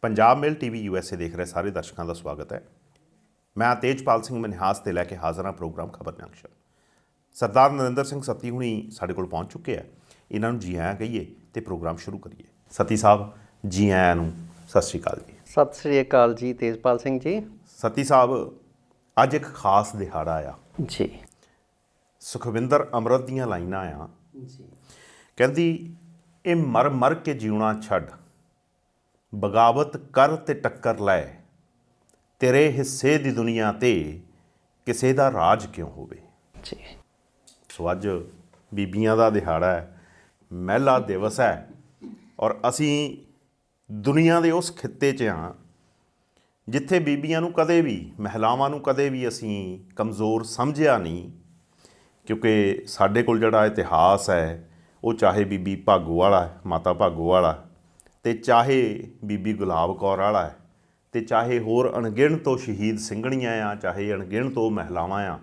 ਪੰਜਾਬ ਮੇਲ TV USA ਦੇਖ ਰਹੇ ਸਾਰੇ ਦਰਸ਼ਕਾਂ ਦਾ ਸਵਾਗਤ ਹੈ। ਮੈਂ ਤੇਜਪਾਲ ਸਿੰਘ ਮਨਹਾਸ ਤੇ ਲੈ ਕੇ ਹਾਜ਼ਰ ਹਾਂ ਪ੍ਰੋਗਰਾਮ ਖਬਰ ਜੰਕਸ਼ਨ। ਸਰਦਾਰ ਨਰਿੰਦਰ ਸਿੰਘ ਸੱਤੀ ਹੁਣੀ ਸਾਡੇ ਕੋਲ ਪਹੁੰਚ ਚੁੱਕੇ ਆ। ਇਹਨਾਂ ਨੂੰ ਜੀ ਆਇਆਂ ਕਹੀਏ ਤੇ ਪ੍ਰੋਗਰਾਮ ਸ਼ੁਰੂ ਕਰੀਏ। ਸੱਤੀ ਸਾਹਿਬ ਜੀ ਆਇਆਂ ਨੂੰ ਸਤਿ ਸ਼੍ਰੀ ਅਕਾਲ ਜੀ। ਸਤਿ ਸ਼੍ਰੀ ਅਕਾਲ ਜੀ ਤੇਜਪਾਲ ਸਿੰਘ ਜੀ। ਸੱਤੀ ਸਾਹਿਬ ਅੱਜ ਇੱਕ ਖਾਸ ਦਿਹਾੜਾ ਆ ਜੀ। ਸੁਖਵਿੰਦਰ ਅੰਮ੍ਰਿਤ ਦੀਆਂ ਲਾਈਨਾਂ ਆ ਜੀ। ਕਹਿੰਦੀ ਇਹ ਮਰ ਮਰ ਕੇ ਜਿਉਣਾ ਛੱਡ, ਬਗਾਵਤ ਕਰ ਤੇ ਟੱਕਰ ਲੈ, ਤੇਰੇ ਹਿੱਸੇ ਦੀ ਦੁਨੀਆ ਤੇ ਕਿਸੇ ਦਾ ਰਾਜ ਕਿਉਂ ਹੋਵੇ। ਜੀ। ਸੋ ਅੱਜ ਬੀਬੀਆਂ ਦਾ ਦਿਹਾੜਾ ਹੈ, ਮਹਿਲਾ ਦਿਵਸ ਹੈ ਔਰ ਅਸੀਂ ਦੁਨੀਆ ਦੇ ਉਸ ਖਿੱਤੇ 'ਚ ਹਾਂ ਜਿੱਥੇ ਬੀਬੀਆਂ ਨੂੰ ਕਦੇ ਵੀ, ਮਹਿਲਾਵਾਂ ਨੂੰ ਕਦੇ ਵੀ ਅਸੀਂ ਕਮਜ਼ੋਰ ਸਮਝਿਆ ਨਹੀਂ, ਕਿਉਂਕਿ ਸਾਡੇ ਕੋਲ ਜਿਹੜਾ ਇਤਿਹਾਸ ਹੈ ਉਹ ਚਾਹੇ ਬੀਬੀ ਭਾਗੋ ਵਾਲਾ, ਮਾਤਾ ਭਾਗੋ ਵਾਲਾ, ਤੇ ਚਾਹੇ ਬੀਬੀ ਗੁਲਾਬ ਕੌਰ ਵਾਲਾ ਹੈ, ਤੇ ਚਾਹੇ ਹੋਰ ਅਣਗਿਣ ਤੋਂ ਸ਼ਹੀਦ ਸਿੰਘਣੀਆਂ ਆ, ਚਾਹੇ ਅਣਗਿਣ ਤੋਂ ਮਹਿਲਾਵਾਂ ਆ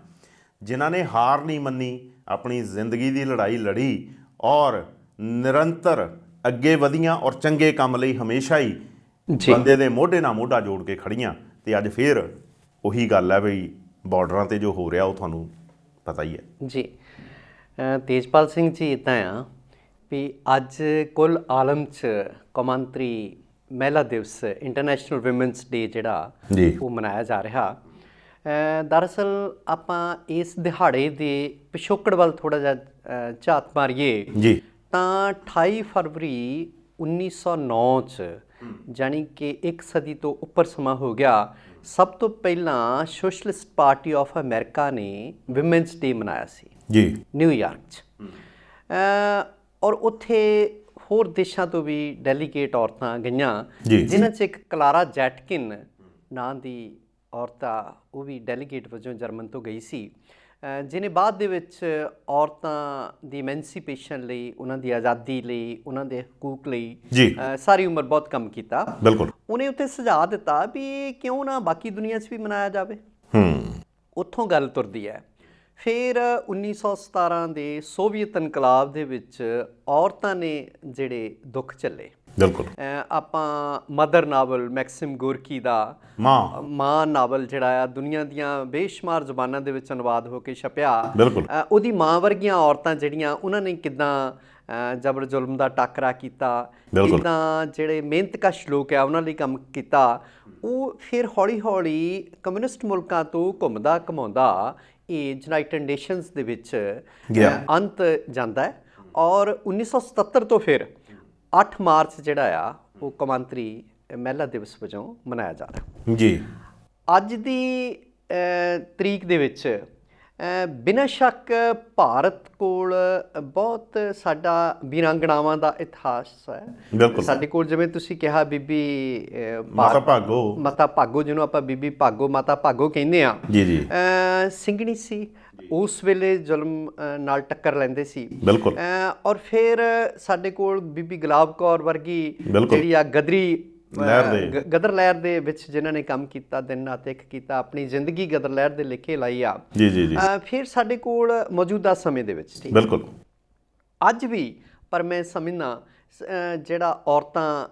ਜਿਨ੍ਹਾਂ ਨੇ ਹਾਰ ਨਹੀਂ ਮੰਨੀ, ਆਪਣੀ ਜ਼ਿੰਦਗੀ ਦੀ ਲੜਾਈ ਲੜੀ ਔਰ ਨਿਰੰਤਰ ਅੱਗੇ ਵਧੀਆਂ ਔਰ ਚੰਗੇ ਕੰਮ ਲਈ ਹਮੇਸ਼ਾ ਹੀ ਬੰਦੇ ਦੇ ਮੋਢੇ ਨਾਲ ਮੋਢਾ ਜੋੜ ਕੇ ਖੜੀਆਂ। ਤੇ ਅੱਜ ਫੇਰ ਉਹੀ ਗੱਲ ਹੈ ਵੀ ਬਾਰਡਰਾਂ 'ਤੇ ਜੋ ਹੋ ਰਿਹਾ ਉਹ ਤੁਹਾਨੂੰ ਪਤਾ ਹੀ ਹੈ ਜੀ। ਤੇਜਪਾਲ ਸਿੰਘ ਜੀ, ਇੱਦਾਂ ਆ ਵੀ ਅੱਜ ਕੁੱਲ ਆਲਮ 'ਚ ਕੌਮਾਂਤਰੀ ਮਹਿਲਾ ਦਿਵਸ, ਇੰਟਰਨੈਸ਼ਨਲ ਵਿਮਨਸ ਡੇ ਜਿਹੜਾ ਉਹ ਮਨਾਇਆ ਜਾ ਰਿਹਾ। ਦਰਅਸਲ ਆਪਾਂ ਇਸ ਦਿਹਾੜੇ ਦੇ ਪਿਛੋਕੜ ਵੱਲ ਥੋੜ੍ਹਾ ਜਿਹਾ ਝਾਤ ਮਾਰੀਏ ਜੀ ਤਾਂ 28 ਫਰਵਰੀ 1909 'ਚ, ਜਾਣੀ ਕਿ ਇੱਕ ਸਦੀ ਤੋਂ ਉੱਪਰ ਸਮਾਂ ਹੋ ਗਿਆ, ਸਭ ਤੋਂ ਪਹਿਲਾਂ ਸੋਸ਼ਲਿਸਟ ਪਾਰਟੀ ਆਫ ਅਮਰੀਕਾ ਨੇ ਵਿਮਨਸ ਡੇ ਮਨਾਇਆ ਸੀ ਜੀ ਨਿਊਯਾਰਕ 'ਚ। ਔਰ ਉੱਥੇ ਹੋਰ ਦੇਸ਼ਾਂ ਤੋਂ ਵੀ ਡੈਲੀਗੇਟ ਔਰਤਾਂ ਗਈਆਂ, ਜਿਨ੍ਹਾਂ 'ਚ ਇੱਕ ਕਲਾਰਾ ਜੈਟਕਿਨ ਨਾਂ ਦੀ ਔਰਤ ਆ, ਉਹ ਵੀ ਡੈਲੀਗੇਟ ਵਜੋਂ ਜਰਮਨ ਤੋਂ ਗਈ ਸੀ, ਜਿਹਨੇ ਬਾਅਦ ਦੇ ਵਿੱਚ ਔਰਤਾਂ ਦੀ ਐਮੈਂਸੀਪੇਸ਼ਨ ਲਈ, ਉਹਨਾਂ ਦੀ ਆਜ਼ਾਦੀ ਲਈ, ਉਹਨਾਂ ਦੇ ਹਕੂਕ ਲਈ ਸਾਰੀ ਉਮਰ ਬਹੁਤ ਕੰਮ ਕੀਤਾ। ਬਿਲਕੁਲ। ਉਹਨੇ ਉੱਥੇ ਸੁਝਾਅ ਦਿੱਤਾ ਵੀ ਕਿਉਂ ਨਾ ਬਾਕੀ ਦੁਨੀਆ 'ਚ ਵੀ ਮਨਾਇਆ ਜਾਵੇ। ਉੱਥੋਂ ਗੱਲ ਤੁਰਦੀ ਹੈ। ਫਿਰ 1917 ਦੇ ਸੋਵੀਅਤ ਇਨਕਲਾਬ ਦੇ ਵਿੱਚ ਔਰਤਾਂ ਨੇ ਜਿਹੜੇ ਦੁੱਖ ਝੱਲੇ। ਬਿਲਕੁਲ। ਆਪਾਂ ਮਦਰ ਨਾਵਲ ਮੈਕਸਿਮ ਗੋਰਕੀ ਦਾ ਮਾਂ ਨਾਵਲ ਜਿਹੜਾ ਆ ਦੁਨੀਆ ਦੀਆਂ ਬੇਸ਼ੁਮਾਰ ਜ਼ੁਬਾਨਾਂ ਦੇ ਵਿੱਚ ਅਨੁਵਾਦ ਹੋ ਕੇ ਛਪਿਆ। ਉਹਦੀ ਮਾਂ ਵਰਗੀਆਂ ਔਰਤਾਂ ਜਿਹੜੀਆਂ, ਉਹਨਾਂ ਨੇ ਕਿੱਦਾਂ ਜਬਰ ਜ਼ੁਲਮ ਦਾ ਟਾਕਰਾ ਕੀਤਾ, ਕਿੱਦਾਂ ਜਿਹੜੇ ਮਿਹਨਤਕਸ਼ ਲੋਕ ਆ ਉਹਨਾਂ ਲਈ ਕੰਮ ਕੀਤਾ। ਉਹ ਫਿਰ ਹੌਲੀ ਹੌਲੀ ਕਮਿਊਨਿਸਟ ਮੁਲਕਾਂ ਤੋਂ ਘੁੰਮਦਾ ਘੁਮਾਉਂਦਾ ਇਹ ਯੂਨਾਈਟਿਡ ਨੇਸ਼ਨਸ ਦੇ ਵਿੱਚ ਅੰਤ ਜਾਂਦਾ ਹੈ। ਔਰ 1977 ਤੋਂ ਫਿਰ 8 ਮਾਰਚ ਜਿਹੜਾ ਆ ਉਹ ਕੌਮਾਂਤਰੀ ਮਹਿਲਾ ਦਿਵਸ ਵਜੋਂ ਮਨਾਇਆ ਜਾ ਰਿਹਾ ਜੀ। ਅੱਜ ਦੀ ਤਰੀਕ ਦੇ ਵਿੱਚ ਬਿਨਾਂ ਸ਼ੱਕ ਭਾਰਤ ਕੋਲ ਬਹੁਤ ਸਾਡਾ ਵੀਰਾਂਗਣਾਵਾਂ ਦਾ ਇਤਿਹਾਸ ਹੈ। ਸਾਡੇ ਕੋਲ, ਜਿਵੇਂ ਤੁਸੀਂ ਕਿਹਾ, ਬੀਬੀ ਮਾਤਾ ਭਾਗੋ, ਜਿਹਨੂੰ ਆਪਾਂ ਬੀਬੀ ਭਾਗੋ, ਮਾਤਾ ਭਾਗੋ ਕਹਿੰਦੇ ਆ, ਸਿੰਘਣੀ ਸੀ। ਉਸ ਵੇਲੇ ਜ਼ੁਲਮ ਨਾਲ ਟੱਕਰ ਲੈਂਦੇ ਸੀ। ਔਰ ਫਿਰ ਸਾਡੇ ਕੋਲ ਬੀਬੀ ਗੁਲਾਬ ਕੌਰ ਵਰਗੀ ਜਿਹੜੀ ਆ ਗਦਰ ਲਹਿਰ ਦੇ ਵਿੱਚ ਜਿਨ੍ਹਾਂ ਨੇ ਕੰਮ ਕੀਤਾ, ਦਿਨ ਰਾਤ ਇੱਕ ਕੀਤਾ, ਆਪਣੀ ਜ਼ਿੰਦਗੀ ਗਦਰ ਲਹਿਰ ਦੇ ਲਿਖੇ ਲਾਈ ਆ। ਫਿਰ ਸਾਡੇ ਕੋਲ ਮੌਜੂਦਾ ਸਮੇਂ ਦੇ ਵਿੱਚ ਅੱਜ ਵੀ, ਪਰ ਮੈਂ ਸਮਝਦਾ ਜਿਹੜਾ ਔਰਤਾਂ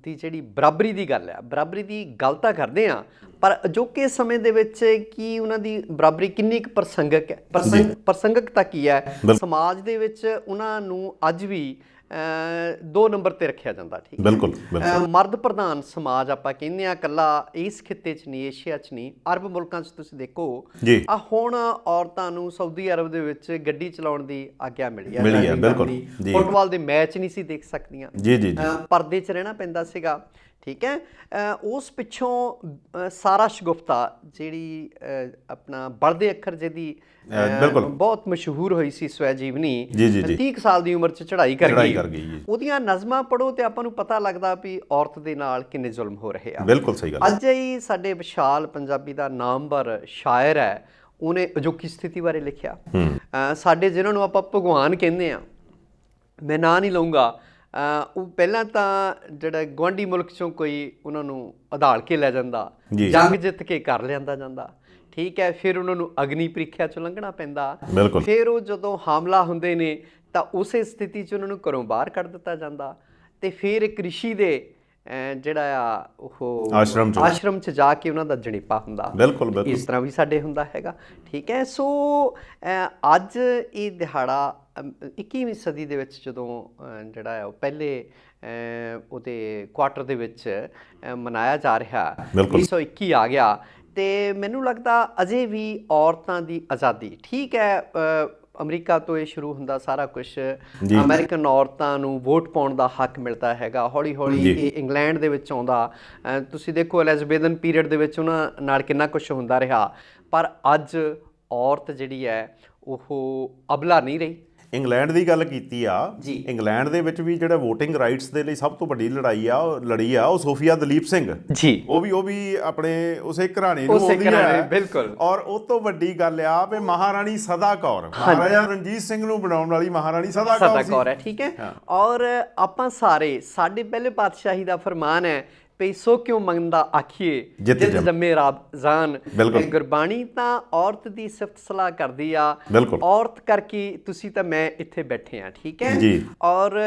ਦੀ ਜਿਹੜੀ ਬਰਾਬਰੀ ਦੀ ਗੱਲ ਆ, ਬਰਾਬਰੀ ਦੀ ਗੱਲ ਤਾਂ ਕਰਦੇ ਆ, ਪਰ ਅਜੋਕੇ ਸਮੇਂ ਦੇ ਵਿੱਚ ਕੀ ਉਹਨਾਂ ਦੀ ਬਰਾਬਰੀ ਕਿੰਨੀ ਕੁ ਪ੍ਰਸੰਗਕ ਹੈ, ਪ੍ਰਸੰਗਕਤਾ ਕੀ ਹੈ ਸਮਾਜ ਦੇ ਵਿੱਚ, ਉਹਨਾਂ ਨੂੰ ਅੱਜ ਵੀ 2 ਨੰਬਰ ਤੇ ਰੱਖਿਆ ਜਾਂਦਾ। ਠੀਕ। ਮਰਦ ਪ੍ਰਧਾਨ ਸਮਾਜ ਆਪਾਂ ਕਹਿੰਦੇ ਆ, ਇਕੱਲਾ ਇਸ ਖਿੱਤੇ 'ਚ ਨਹੀਂ, ਏਸ਼ੀਆ 'ਚ ਨਹੀਂ, ਅਰਬ ਮੁਲਕਾਂ 'ਚ ਤੁਸੀਂ ਦੇਖੋ ਆ ਹੁਣ ਔਰਤਾਂ ਨੂੰ ਸਾਊਦੀ ਅਰਬ ਦੇ ਵਿੱਚ ਗੱਡੀ ਚਲਾਉਣ ਦੀ ਆਗਿਆ ਮਿਲੀ ਹੈ। ਫੁੱਟਬਾਲ ਦੇ ਮੈਚ ਨਹੀਂ ਸੀ ਦੇਖ ਸਕਦੀਆਂ, ਪਰਦੇ 'ਚ ਰਹਿਣਾ ਪੈਂਦਾ ਸੀਗਾ। ਠੀਕ ਹੈ। ਉਸ ਪਿੱਛੋਂ ਸਾਰਾ ਸ਼ਗੁਫਤਾ ਜਿਹੜੀ ਆਪਣਾ ਬਲਦੇ ਅੱਖਰ ਜਿਹਦੀ ਬਹੁਤ ਮਸ਼ਹੂਰ ਹੋਈ ਸੀ, ਸਵੈ ਜੀਵਨੀ, 30 ਸਾਲ ਦੀ ਉਮਰ 'ਚ ਚੜ੍ਹਾਈ ਕਰ ਗਈ। ਉਹਦੀਆਂ ਨਜ਼ਮਾਂ ਪੜ੍ਹੋ ਤੇ ਆਪਾਂ ਨੂੰ ਪਤਾ ਲੱਗਦਾ ਵੀ ਔਰਤ ਦੇ ਨਾਲ ਕਿੰਨੇ ਜ਼ੁਲਮ ਹੋ ਰਹੇ ਆ। ਅੱਜ ਹੀ ਸਾਡੇ ਵਿਸ਼ਾਲ ਪੰਜਾਬੀ ਦਾ ਨਾਮਵਰ ਸ਼ਾਇਰ ਹੈ, ਉਹਨੇ ਅਜੋਕੀ ਸਥਿਤੀ ਬਾਰੇ ਲਿਖਿਆ। ਸਾਡੇ ਜਿਹਨਾਂ ਨੂੰ ਆਪਾਂ ਭਗਵਾਨ ਕਹਿੰਦੇ ਆ, ਮੈਂ ਨਾਂ ਨਹੀਂ ਲਊਂਗਾ, ਉਹ ਪਹਿਲਾਂ ਤਾਂ ਜਿਹੜਾ ਗੁਆਂਢੀ ਮੁਲਕ 'ਚੋਂ ਕੋਈ ਉਹਨਾਂ ਨੂੰ ਉਧਾਲ ਕੇ ਲੈ ਜਾਂਦਾ, ਜੰਗ ਜਿੱਤ ਕੇ ਘਰ ਲਿਆਂਦਾ ਜਾਂਦਾ। ਠੀਕ ਹੈ। ਫਿਰ ਉਹਨਾਂ ਨੂੰ ਅਗਨੀ ਪ੍ਰੀਖਿਆ 'ਚੋਂ ਲੰਘਣਾ ਪੈਂਦਾ। ਫਿਰ ਉਹ ਜਦੋਂ ਹਾਮਲਾ ਹੁੰਦੇ ਨੇ ਤਾਂ ਉਸੇ ਸਥਿਤੀ 'ਚ ਉਹਨਾਂ ਨੂੰ ਘਰੋਂ ਬਾਹਰ ਕੱਢ ਦਿੱਤਾ ਜਾਂਦਾ। ਅਤੇ ਫਿਰ ਇੱਕ ਰਿਸ਼ੀ ਦੇ ਜਿਹੜਾ ਆ ਉਹ ਆਸ਼ਰਮ 'ਚ ਜਾ ਕੇ ਉਹਨਾਂ ਦਾ ਜਣੇਪਾ ਹੁੰਦਾ। ਬਿਲਕੁਲ ਬਿਲਕੁਲ ਇਸ ਤਰ੍ਹਾਂ ਵੀ ਸਾਡੇ ਹੁੰਦਾ ਹੈਗਾ। ਠੀਕ ਹੈ। ਸੋ ਅੱਜ ਇਹ ਦਿਹਾੜਾ 21ਵੀਂ ਸਦੀ ਦੇ ਵਿੱਚ ਜਦੋਂ ਜਿਹੜਾ ਆ ਉਹ ਪਹਿਲੇ ਉਹਦੇ ਕੁਆਟਰ ਦੇ ਵਿੱਚ ਮਨਾਇਆ ਜਾ ਰਿਹਾ, 1921 ਆ ਗਿਆ, ਅਤੇ ਮੈਨੂੰ ਲੱਗਦਾ ਅਜੇ ਵੀ ਔਰਤਾਂ ਦੀ ਆਜ਼ਾਦੀ, ਠੀਕ ਹੈ, ਅਮਰੀਕਾ ਤੋਂ ਇਹ ਸ਼ੁਰੂ ਹੁੰਦਾ ਸਾਰਾ ਕੁਛ, ਅਮਰੀਕਨ ਔਰਤਾਂ ਨੂੰ ਵੋਟ ਪਾਉਣ ਦਾ ਹੱਕ ਮਿਲਦਾ ਹੈਗਾ, ਹੌਲੀ ਹੌਲੀ ਇਹ ਇੰਗਲੈਂਡ ਦੇ ਵਿੱਚ ਆਉਂਦਾ। ਤੁਸੀਂ ਦੇਖੋ ਐਲਿਜ਼ਾਬੇਥਨ ਪੀਰੀਅਡ ਦੇ ਵਿੱਚ ਉਹਨਾਂ ਨਾਲ ਕਿੰਨਾ ਕੁਛ ਹੁੰਦਾ ਰਿਹਾ, ਪਰ ਅੱਜ ਔਰਤ ਜਿਹੜੀ ਹੈ ਉਹ ਅਬਲਾ ਨਹੀਂ ਰਹੀ। ਇੰਗਲੈਂਡ ਦੀ ਗੱਲ ਕੀਤੀ ਆ, ਇੰਗਲੈਂਡ ਦੇ ਵਿੱਚ ਵੀ ਜਿਹੜਾ VOTING ਰਾਈਟਸ ਦੇ ਲਈ ਸਭ ਤੋਂ ਵੱਡੀ ਲੜੀ ਆ ਉਹ ਸੋਫੀਆ ਦਲੀਪ ਸਿੰਘ ਜੀ, ਉਹ ਵੀ ਆਪਣੇ ਉਸੇ ਘਰਾਣੇ ਨੂੰ ਆਉਂਦੀ ਹੈ। ਬਿਲਕੁਲ। ਔਰ ਉਹ ਤੋਂ ਵੱਡੀ ਗੱਲ ਆ ਵੀ ਮਹਾਰਾਣੀ ਸਦਾ ਕੌਰ, ਮਹਾਰਾਜਾ ਰਣਜੀਤ ਸਿੰਘ ਨੂੰ ਬਣਾਉਣ ਵਾਲੀ ਮਹਾਰਾਣੀ ਸਦਾ ਕੌਰ ਹੈ। ਠੀਕ ਹੈ। ਔਰ ਆਪਾਂ ਸਾਰੇ, ਸਾਡੇ ਪਹਿਲੇ ਪਾਤਸ਼ਾਹੀ ਦਾ ਫਰਮਾਨ ਹੈ ਪਈ ਸੋ ਕਿਉਂ ਮੰਗਦਾ ਆਖੀਏ ਜਿਤ ਜੰਮੇ ਰਾਬ ਜਾਨ। ਗੁਰਬਾਣੀ ਤਾਂ ਔਰਤ ਦੀ ਸਿਫਤ ਸਲਾਹ ਕਰਦੀ ਆ, ਔਰਤ ਕਰਕੇ ਤੁਸੀਂ ਤਾਂ ਮੈਂ ਇੱਥੇ ਬੈਠੇ ਆ। ਠੀਕ ਹੈ। ਔਰ